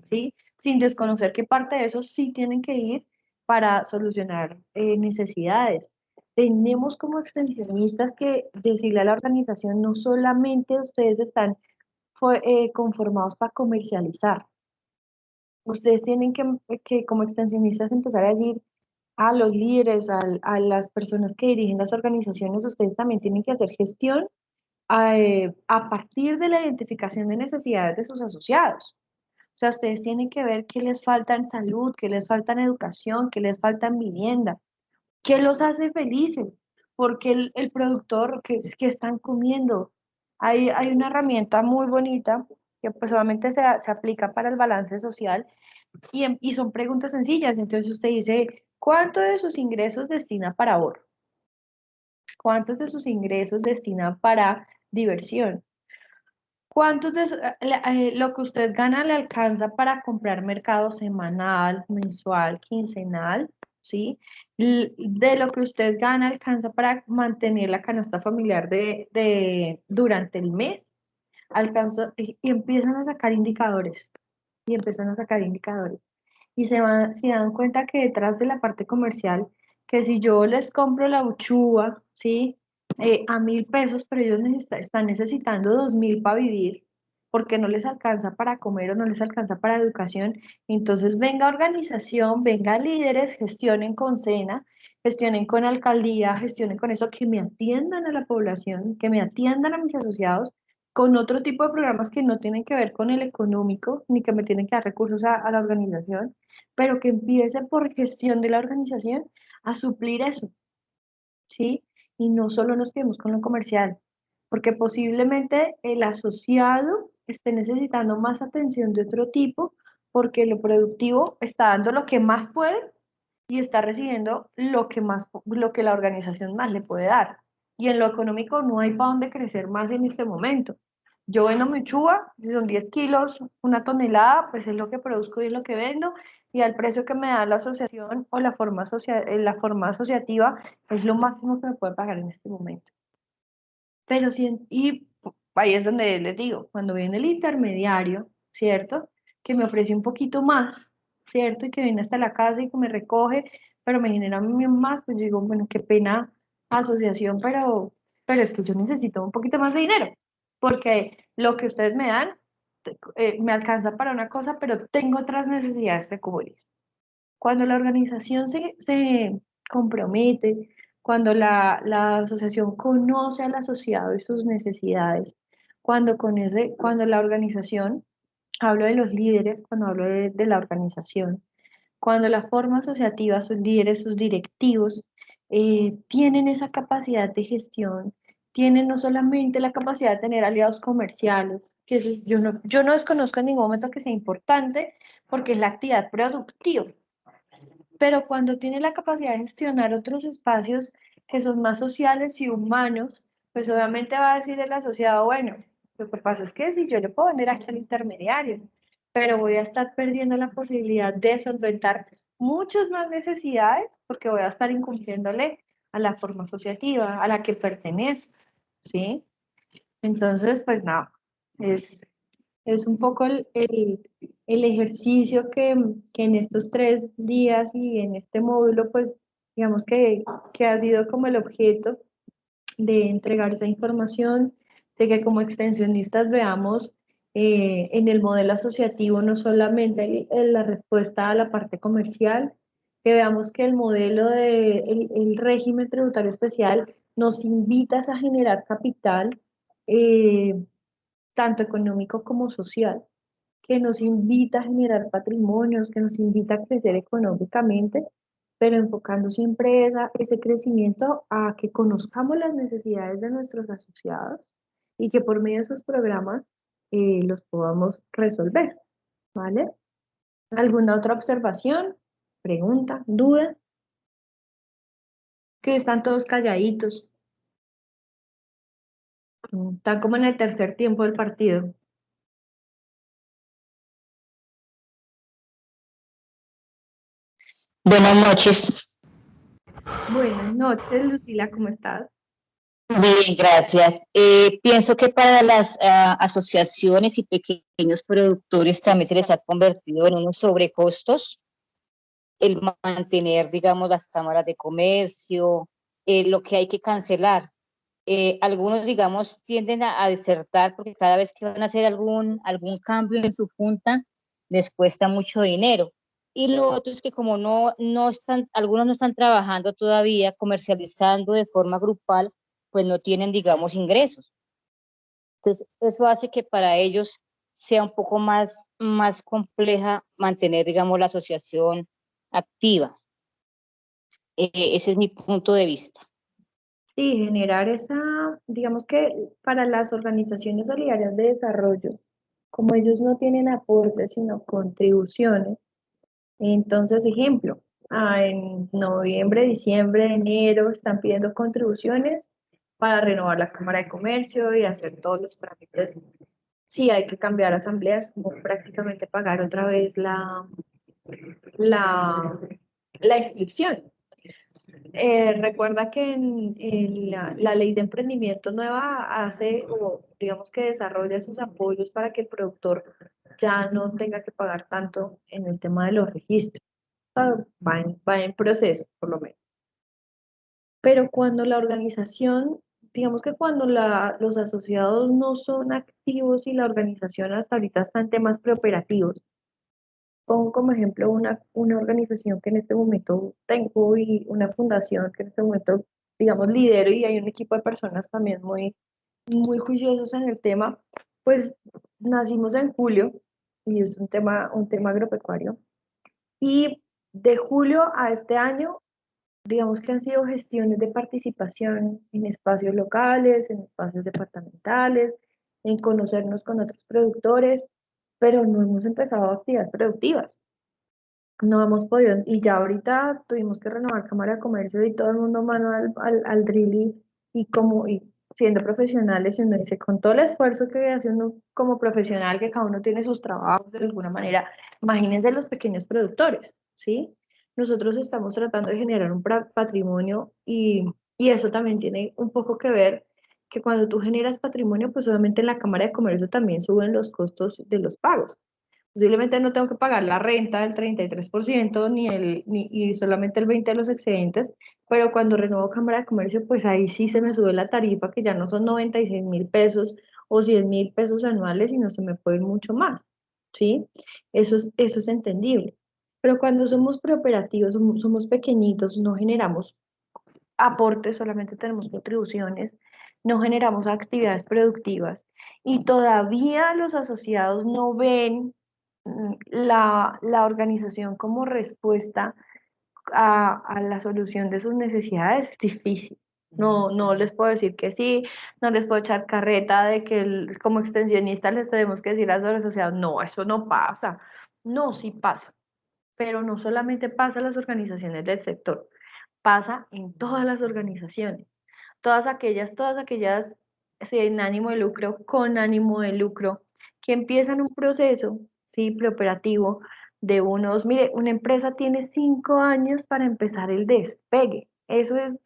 ¿sí? Sin desconocer que parte de eso sí tienen que ir para solucionar necesidades. Tenemos como extensionistas que decirle a la organización, no solamente ustedes están conformados para comercializar, ustedes tienen que como extensionistas empezar a decir a los líderes, a las personas que dirigen las organizaciones, ustedes también tienen que hacer gestión a partir de la identificación de necesidades de sus asociados. O sea, ustedes tienen que ver qué les falta en salud, qué les falta en educación, qué les falta en vivienda, qué los hace felices, porque el productor que están comiendo. Hay una herramienta muy bonita que pues solamente se aplica para el balance social y son preguntas sencillas. Entonces usted dice, ¿cuánto de sus ingresos destina para ahorro? ¿Cuántos de sus ingresos destina para diversión? ¿Cuántos de lo que usted gana le alcanza para comprar mercado semanal, mensual, quincenal? ¿Sí? De lo que usted gana alcanza para mantener la canasta familiar durante el mes. Alcanza, y empiezan a sacar indicadores, y empiezan a sacar indicadores. Y se dan cuenta que detrás de la parte comercial, que si yo les compro la uchuva, ¿sí? A 1.000 pesos, pero ellos están necesitando 2.000 para vivir, porque no les alcanza para comer o no les alcanza para educación. Entonces, venga organización, venga líderes, gestionen con SENA, gestionen con alcaldía, gestionen con eso, que me atiendan a la población, que me atiendan a mis asociados con otro tipo de programas que no tienen que ver con el económico, ni que me tienen que dar recursos a la organización, pero que empiece por gestión de la organización a suplir eso, ¿sí? Y no solo nos quedemos con lo comercial, porque posiblemente el asociado esté necesitando más atención de otro tipo, porque lo productivo está dando lo que más puede y está recibiendo lo que la organización más le puede dar. Y en lo económico no hay para dónde crecer más en este momento. Yo vendo mi uchuva, si son 10 kilos, una tonelada, pues es lo que produzco y es lo que vendo, y al precio que me da la asociación o la forma asociativa es lo máximo que me puede pagar en este momento. Pero sí, y ahí es donde les digo, cuando viene el intermediario, ¿cierto? Que me ofrece un poquito más, ¿cierto? Y que viene hasta la casa y que me recoge, pero me genera a mí más, pues yo digo, bueno, qué pena asociación, pero es que yo necesito un poquito más de dinero, porque lo que ustedes me dan me alcanza para una cosa, pero tengo otras necesidades que cubrir. Cuando la organización se compromete, cuando la asociación conoce al asociado y sus necesidades, cuando la organización, hablo de los líderes, cuando hablo de la organización, cuando la forma asociativa, sus líderes, sus directivos, tienen esa capacidad de gestión, tienen no solamente la capacidad de tener aliados comerciales, que eso yo no desconozco en ningún momento que sea importante, porque es la actividad productiva, pero cuando tiene la capacidad de gestionar otros espacios que son más sociales y humanos, pues obviamente va a decir el asociado, bueno, lo que pasa es que si yo le puedo vender aquí al intermediario, pero voy a estar perdiendo la posibilidad de solventar muchas más necesidades porque voy a estar incumpliéndole a la forma asociativa a la que pertenezco, ¿sí? Entonces, pues nada, es un poco el ejercicio que en estos 3 días y en este módulo, pues digamos que ha sido como el objeto de entregar esa información, de que como extensionistas veamos en el modelo asociativo no solamente la respuesta a la parte comercial, que veamos que el modelo de el régimen tributario especial nos invita a generar capital, eh, tanto económico como social, que nos invita a generar patrimonios, que nos invita a crecer económicamente, pero enfocando siempre ese crecimiento a que conozcamos las necesidades de nuestros asociados y que por medio de esos programas los podamos resolver, ¿vale? ¿Alguna otra observación, pregunta, duda? Que están todos calladitos, están como en el tercer tiempo del partido. Buenas noches. Buenas noches, Lucila, ¿cómo estás? Bien, gracias. Pienso que para las asociaciones y pequeños productores también se les ha convertido en unos sobrecostos el mantener, digamos, las cámaras de comercio, lo que hay que cancelar. Algunos, digamos, tienden a desertar porque cada vez que van a hacer algún cambio en su junta, les cuesta mucho dinero. Y lo otro es que como no están, algunos no están trabajando todavía, comercializando de forma grupal, pues no tienen, digamos, ingresos. Entonces, eso hace que para ellos sea un poco más compleja mantener, digamos, la asociación activa. Ese es mi punto de vista. Sí, generar digamos que para las organizaciones solidarias de desarrollo, como ellos no tienen aportes, sino contribuciones, entonces, ejemplo, en noviembre, diciembre, enero están pidiendo contribuciones para renovar la Cámara de Comercio y hacer todos los trámites. Sí, hay que cambiar asambleas, como prácticamente pagar otra vez la, la inscripción. Recuerda que en la ley de emprendimiento nueva hace, o digamos que desarrolla esos apoyos para que el productor ya no tenga que pagar tanto en el tema de los registros. Va en proceso, por lo menos. Pero cuando la organización, digamos que cuando los asociados no son activos y la organización hasta ahorita está en temas preoperativos, pongo como ejemplo una organización que en este momento tengo y una fundación que en este momento, digamos, lidero y hay un equipo de personas también muy juiciosos en el tema, pues nacimos en julio y es un tema agropecuario. Y de julio a este año, digamos que han sido gestiones de participación en espacios locales, en espacios departamentales, en conocernos con otros productores, pero no hemos empezado actividades productivas. No hemos podido, y ya ahorita tuvimos que renovar Cámara de Comercio y todo el mundo mano al drill y siendo profesionales, y uno dice, con todo el esfuerzo que hace uno como profesional, que cada uno tiene sus trabajos de alguna manera, imagínense los pequeños productores, ¿sí? Nosotros estamos tratando de generar un patrimonio y eso también tiene un poco que ver que cuando tú generas patrimonio, pues obviamente en la Cámara de Comercio también suben los costos de los pagos. Posiblemente no tengo que pagar la renta del 33% y solamente el 20% de los excedentes, pero cuando renuevo Cámara de Comercio, pues ahí sí se me sube la tarifa, que ya no son 96.000 pesos o 100.000 pesos anuales, sino se me puede ir mucho más, ¿sí? Eso es entendible. Pero cuando somos preoperativos, somos pequeñitos, no generamos aportes, solamente tenemos contribuciones, no generamos actividades productivas y todavía los asociados no ven la organización como respuesta a la solución de sus necesidades, es difícil. No les puedo decir que sí, no les puedo echar carreta de que como extensionistas les tenemos que decir a los asociados, no, eso no pasa. No, sí pasa, pero no solamente pasa en las organizaciones del sector, pasa en todas las organizaciones, todas aquellas sin ánimo de lucro, con ánimo de lucro, que empiezan un proceso, ¿sí? Preoperativo de mire, una empresa tiene 5 años para empezar el despegue. Eso es,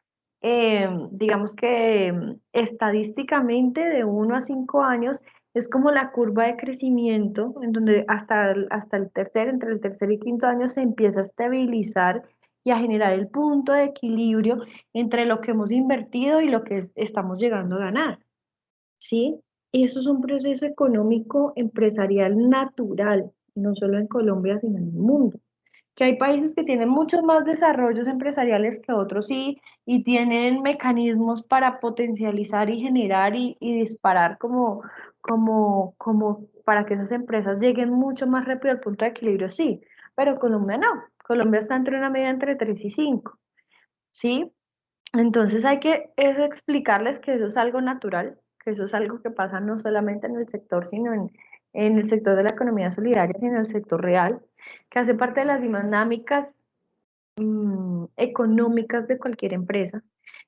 digamos que estadísticamente de 1 a 5 años es como la curva de crecimiento, en donde entre el tercer y quinto año se empieza a estabilizar y a generar el punto de equilibrio entre lo que hemos invertido y lo que estamos llegando a ganar, ¿sí? Eso es un proceso económico empresarial natural, no solo en Colombia, sino en el mundo. Que hay países que tienen muchos más desarrollos empresariales que otros sí, y tienen mecanismos para potencializar y generar y disparar como para que esas empresas lleguen mucho más rápido al punto de equilibrio, sí, pero Colombia no. Colombia está entre una media entre 3 y 5, ¿sí? Entonces hay que explicarles que eso es algo natural, que eso es algo que pasa no solamente en el sector, sino en el sector de la economía solidaria, sino en el sector real, que hace parte de las dinámicas económicas de cualquier empresa,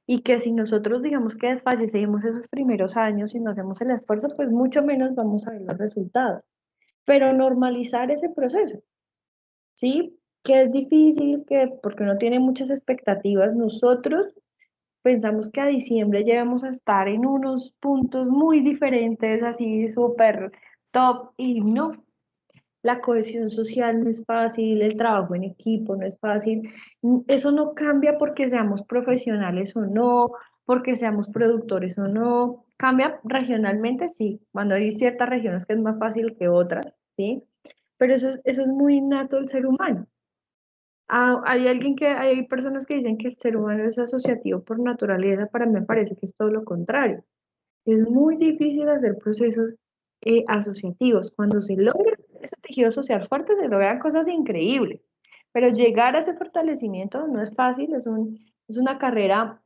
y que si nosotros digamos que desfallecemos esos primeros años y no hacemos el esfuerzo, pues mucho menos vamos a ver los resultados. Pero normalizar ese proceso, ¿sí? Que es difícil, porque uno tiene muchas expectativas. Nosotros pensamos que a diciembre ya vamos a estar en unos puntos muy diferentes, así súper top, y no. La cohesión social no es fácil, el trabajo en equipo no es fácil. Eso no cambia porque seamos profesionales o no, porque seamos productores o no. Cambia regionalmente, sí, cuando hay ciertas regiones que es más fácil que otras, ¿sí? Pero eso es muy innato del ser humano. Hay personas que dicen que el ser humano es asociativo por naturaleza. Para mí me parece que es todo lo contrario. Es muy difícil hacer procesos asociativos. Cuando se logra ese tejido social fuerte, se logran cosas increíbles. Pero llegar a ese fortalecimiento no es fácil, es una carrera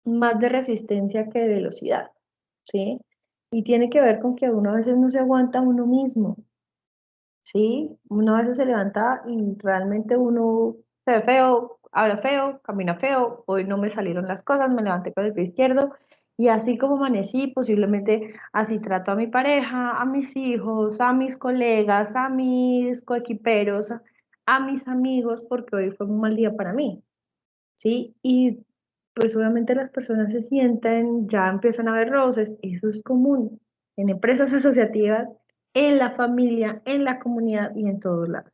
más de resistencia que de velocidad, ¿sí? Y tiene que ver con que uno a veces no se aguanta a uno mismo, ¿sí? Uno a veces se levanta y realmente uno se ve feo, habla feo, camina feo, hoy no me salieron las cosas, me levanté con el pie izquierdo, y así como amanecí, posiblemente así trato a mi pareja, a mis hijos, a mis colegas, a mis coequiperos, a mis amigos, porque hoy fue un mal día para mí, ¿sí? Y pues obviamente las personas se sienten, ya empiezan a ver roces, eso es común en empresas asociativas, en la familia, en la comunidad y en todos lados.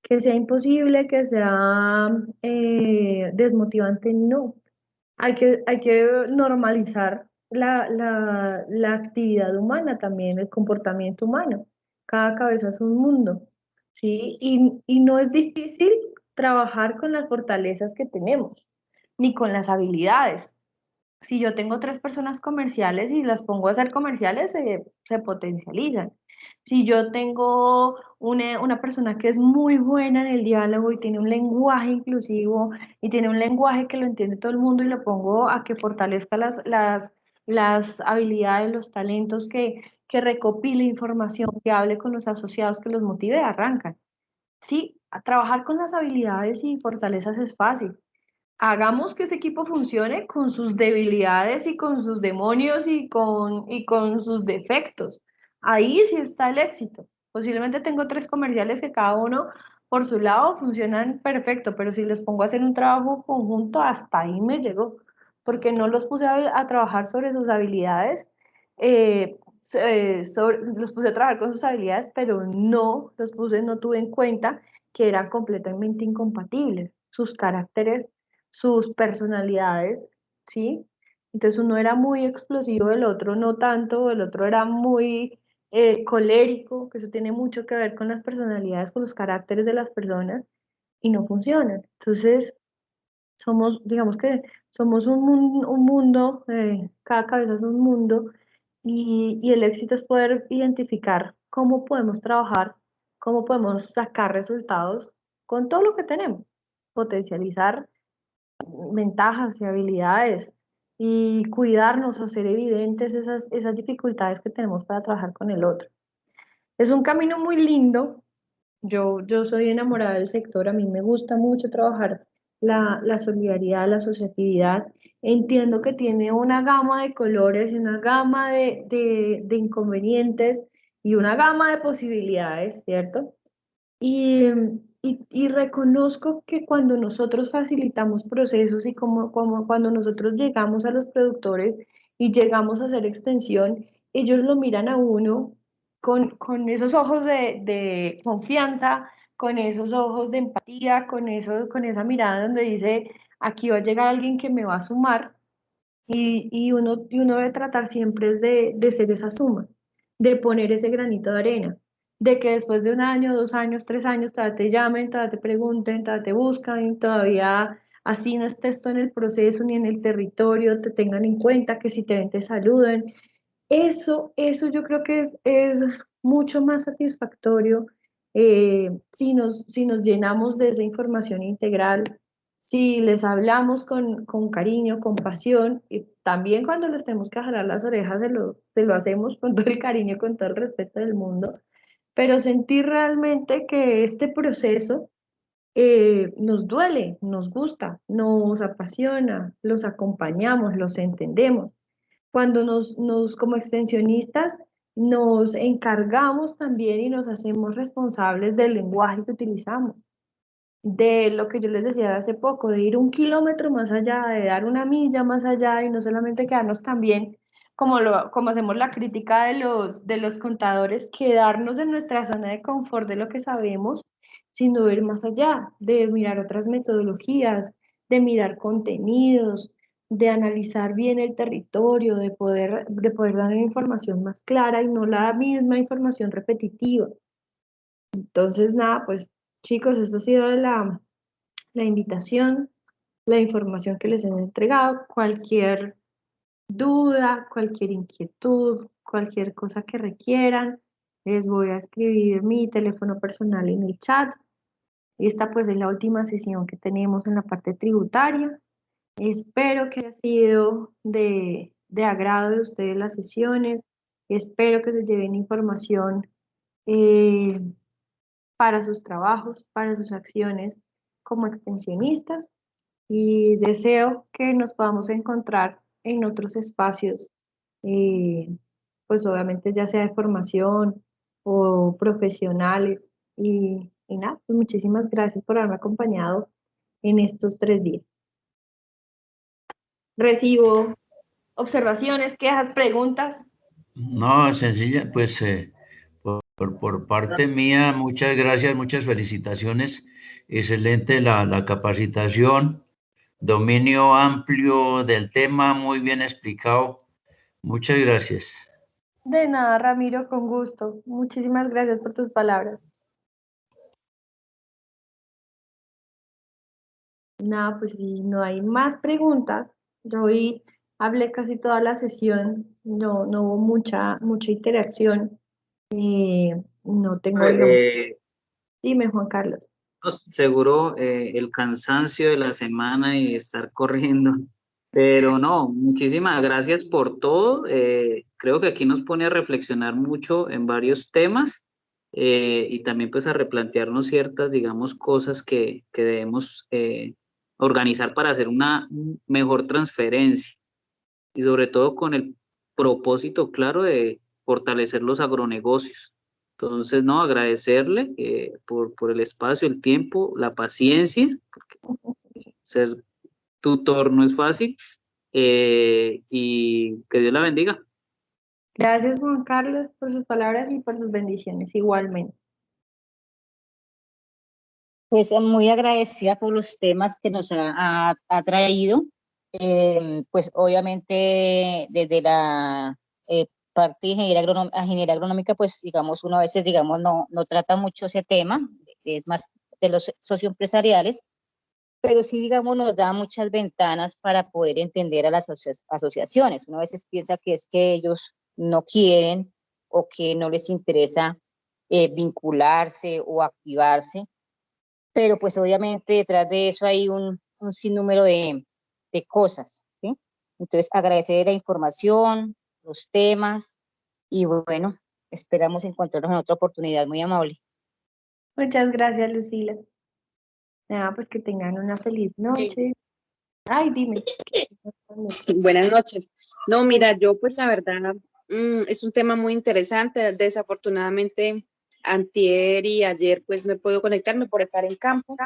Que sea imposible, que sea desmotivante, no. Hay que normalizar la actividad humana también, el comportamiento humano. Cada cabeza es un mundo, ¿sí? Y no es difícil trabajar con las fortalezas que tenemos, ni con las habilidades. Si yo tengo 3 personas comerciales y las pongo a hacer comerciales, se potencializan. Si yo tengo una persona que es muy buena en el diálogo y tiene un lenguaje inclusivo y tiene un lenguaje que lo entiende todo el mundo, y lo pongo a que fortalezca las habilidades, los talentos, que recopile información, que hable con los asociados, que los motive, arrancan. Sí, a trabajar con las habilidades y fortalezas es fácil. Hagamos que ese equipo funcione con sus debilidades y con sus demonios y con sus defectos. Ahí sí está el éxito. Posiblemente tengo 3 comerciales que cada uno por su lado funcionan perfecto, pero si les pongo a hacer un trabajo conjunto, hasta ahí me llegó, porque no los puse a trabajar sobre sus habilidades, los puse a trabajar con sus habilidades, pero no tuve en cuenta que eran completamente incompatibles. Sus caracteres, sus personalidades, ¿sí? Entonces uno era muy explosivo, el otro no tanto, el otro era muy colérico, que eso tiene mucho que ver con las personalidades, con los caracteres de las personas, y no funcionan. Entonces digamos que somos un mundo, cada cabeza es un mundo, y el éxito es poder identificar cómo podemos trabajar, cómo podemos sacar resultados con todo lo que tenemos, potencializar ventajas y habilidades, y cuidarnos, hacer evidentes esas dificultades que tenemos para trabajar con el otro. Es un camino muy lindo. Yo soy enamorada del sector, a mí me gusta mucho trabajar la solidaridad, la asociatividad. Entiendo que tiene una gama de colores y una gama de inconvenientes y una gama de posibilidades, ¿cierto? Y reconozco que cuando nosotros facilitamos procesos y como cuando nosotros llegamos a los productores y llegamos a hacer extensión, ellos lo miran a uno con esos ojos de confianza, con esos ojos de empatía, con esa mirada donde dice, aquí va a llegar alguien que me va a sumar y uno debe tratar siempre es de ser esa suma, de poner ese granito de arena, de que después de 1 año, 2 años, 3 años, todavía te llamen, todavía te pregunten, todavía te buscan, y todavía así no estés tú en el proceso ni en el territorio, te tengan en cuenta, que si te ven te saluden. Eso yo creo que es mucho más satisfactorio si nos llenamos de esa información integral, si les hablamos con cariño, con pasión, y también cuando les tenemos que jalar las orejas, se lo hacemos con todo el cariño, con todo el respeto del mundo, pero sentir realmente que este proceso nos duele, nos gusta, nos apasiona, los acompañamos, los entendemos. Cuando como extensionistas nos encargamos también y nos hacemos responsables del lenguaje que utilizamos, de lo que yo les decía hace poco, de ir 1 kilómetro más allá, de dar 1 milla más allá y no solamente quedarnos también, como hacemos la crítica de los contadores, quedarnos en nuestra zona de confort de lo que sabemos, sino ir más allá, de mirar otras metodologías, de mirar contenidos, de analizar bien el territorio, de poder dar una información más clara y no la misma información repetitiva. Entonces, nada, pues chicos, esta ha sido la invitación, la información que les he entregado. Cualquier duda, cualquier inquietud, cualquier cosa que requieran, les voy a escribir mi teléfono personal en el chat. Esta pues es la última sesión que tenemos en la parte tributaria. Espero que haya sido de agrado de ustedes las sesiones. Espero que se lleven información eh, para sus trabajos, para sus acciones como extensionistas y deseo que nos podamos encontrar en otros espacios, eh, pues obviamente ya sea de formación o profesionales y nada, pues muchísimas gracias por haberme acompañado en estos 3 días. Recibo observaciones, quejas, preguntas. No, sencilla, pues por parte mía, muchas gracias, muchas felicitaciones. Excelente la capacitación, dominio amplio del tema, muy bien explicado. Muchas gracias. De nada, Ramiro, con gusto. Muchísimas gracias por tus palabras. Nada, pues si no hay más preguntas, yo hoy hablé casi toda la sesión, no hubo mucha interacción, no tengo, digamos, dime Juan Carlos. Seguro el cansancio de la semana y estar corriendo, pero no, muchísimas gracias por todo. Creo que aquí nos pone a reflexionar mucho en varios temas y también pues a replantearnos ciertas, digamos, cosas que debemos organizar para hacer una mejor transferencia y sobre todo con el propósito claro de fortalecer los agronegocios. Entonces, no, agradecerle por el espacio, el tiempo, la paciencia, porque ser tutor no es fácil, y que Dios la bendiga. Gracias Juan Carlos por sus palabras y por sus bendiciones igualmente. Pues muy agradecida por los temas que nos ha traído. Pues obviamente desde la parte de ingeniería agronómica, pues digamos, uno a veces, digamos, no trata mucho ese tema, es más de los socioempresariales, pero sí, digamos, nos da muchas ventanas para poder entender a las asociaciones. Uno a veces piensa que es que ellos no quieren o que no les interesa vincularse o activarse, pero pues obviamente detrás de eso hay un sinnúmero de cosas, ¿sí? Entonces, agradecer la información, los temas, y bueno, esperamos encontrarnos en otra oportunidad. Muy amable. Muchas gracias, Lucila. Nada, pues que tengan una feliz noche. Ay, dime. Sí, buenas noches. No, mira, yo pues la verdad es un tema muy interesante. Desafortunadamente, antier y ayer pues no he podido conectarme por estar en campo,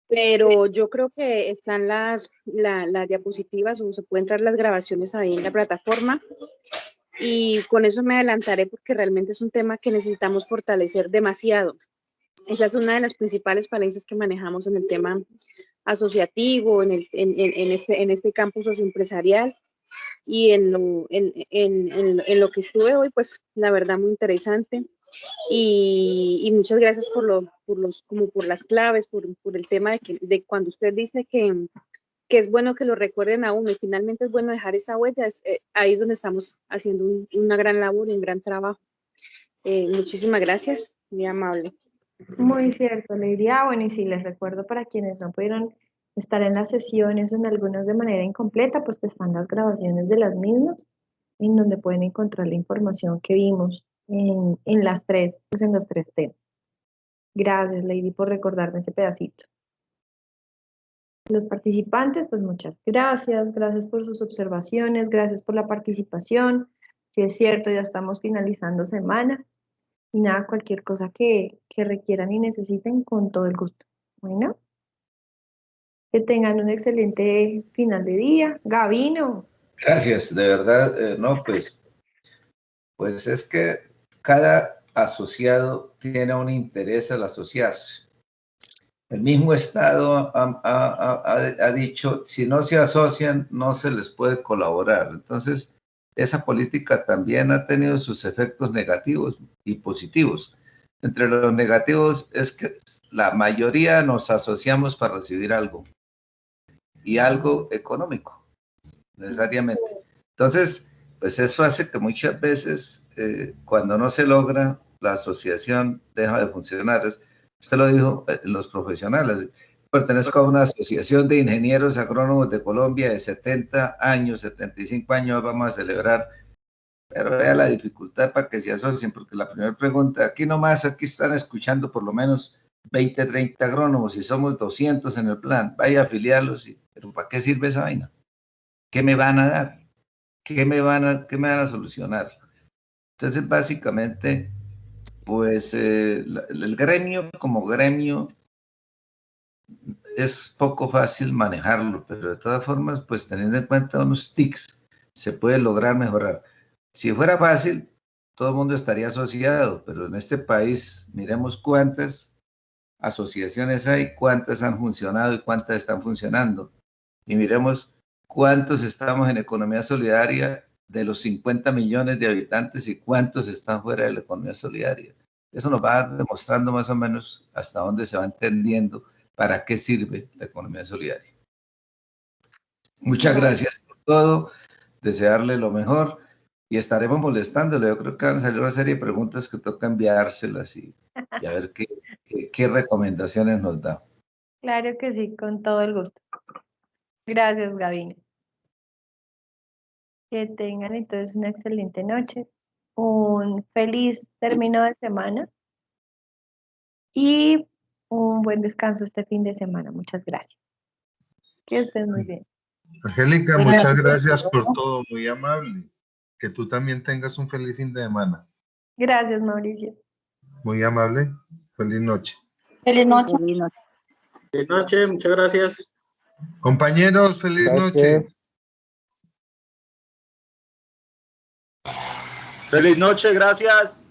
pero yo creo que están las diapositivas o se pueden entrar las grabaciones ahí en la plataforma y con eso me adelantaré porque realmente es un tema que necesitamos fortalecer demasiado. Esa es una de las principales falencias que manejamos en el tema asociativo, en este campo socioempresarial y en lo que estuve hoy, pues la verdad muy interesante. Y muchas gracias por las claves, por el tema de cuando usted dice que es bueno que lo recuerden a uno y finalmente es bueno dejar esa huella, ahí es donde estamos haciendo una gran labor y un gran trabajo. Muchísimas gracias, muy amable. Muy cierto, Lady. Bueno, y sí, les recuerdo para quienes no pudieron estar en las sesiones o en algunas de manera incompleta, pues que están las grabaciones de las mismas, en donde pueden encontrar la información que vimos en las tres, pues en los tres temas. Gracias, Lady, por recordarme ese pedacito. Los participantes, pues muchas gracias, gracias por sus observaciones, gracias por la participación. Si es cierto, ya estamos finalizando semana. Y nada, cualquier cosa que requieran y necesiten, con todo el gusto. Bueno, que tengan un excelente final de día. Gabino. Gracias, de verdad, no, pues es que cada asociado tiene un interés al asociarse. El mismo Estado ha dicho, si no se asocian, no se les puede colaborar. Entonces, esa política también ha tenido sus efectos negativos y positivos. Entre los negativos es que la mayoría nos asociamos para recibir algo, y algo económico, necesariamente. Entonces, pues eso hace que muchas veces, cuando no se logra, la asociación deja de funcionar. Usted lo dijo, los profesionales. Pertenezco a una asociación de ingenieros agrónomos de Colombia de 70 años, 75 años vamos a celebrar, pero vea la dificultad para que se asocien, porque la primera pregunta, aquí nomás, aquí están escuchando por lo menos 20, 30 agrónomos y somos 200 en el plan, vaya a afiliarlos, pero ¿para qué sirve esa vaina? ¿Qué me van a dar? ¿Qué me van a solucionar? Entonces, básicamente, pues el gremio como gremio es poco fácil manejarlo, pero de todas formas, pues teniendo en cuenta unos tics, se puede lograr mejorar. Si fuera fácil, todo el mundo estaría asociado, pero en este país, miremos cuántas asociaciones hay, cuántas han funcionado y cuántas están funcionando. Y miremos cuántos estamos en economía solidaria de los 50 millones de habitantes y cuántos están fuera de la economía solidaria. Eso nos va demostrando más o menos hasta dónde se va entendiendo para qué sirve la economía solidaria. Muchas gracias por todo, desearle lo mejor y estaremos molestándole. Yo creo que van a salir una serie de preguntas que toca enviárselas y a ver qué recomendaciones nos da. Claro que sí, con todo el gusto. Gracias, Gabino. Que tengan entonces una excelente noche, un feliz término de semana y un buen descanso este fin de semana. Muchas gracias. Que estén muy bien. Angélica, muchas gracias por todo, muy amable. Que tú también tengas un feliz fin de semana. Gracias, Mauricio. Muy amable. Feliz noche. Feliz noche. Feliz noche, muchas gracias. Compañeros, feliz noche. Feliz noche, gracias.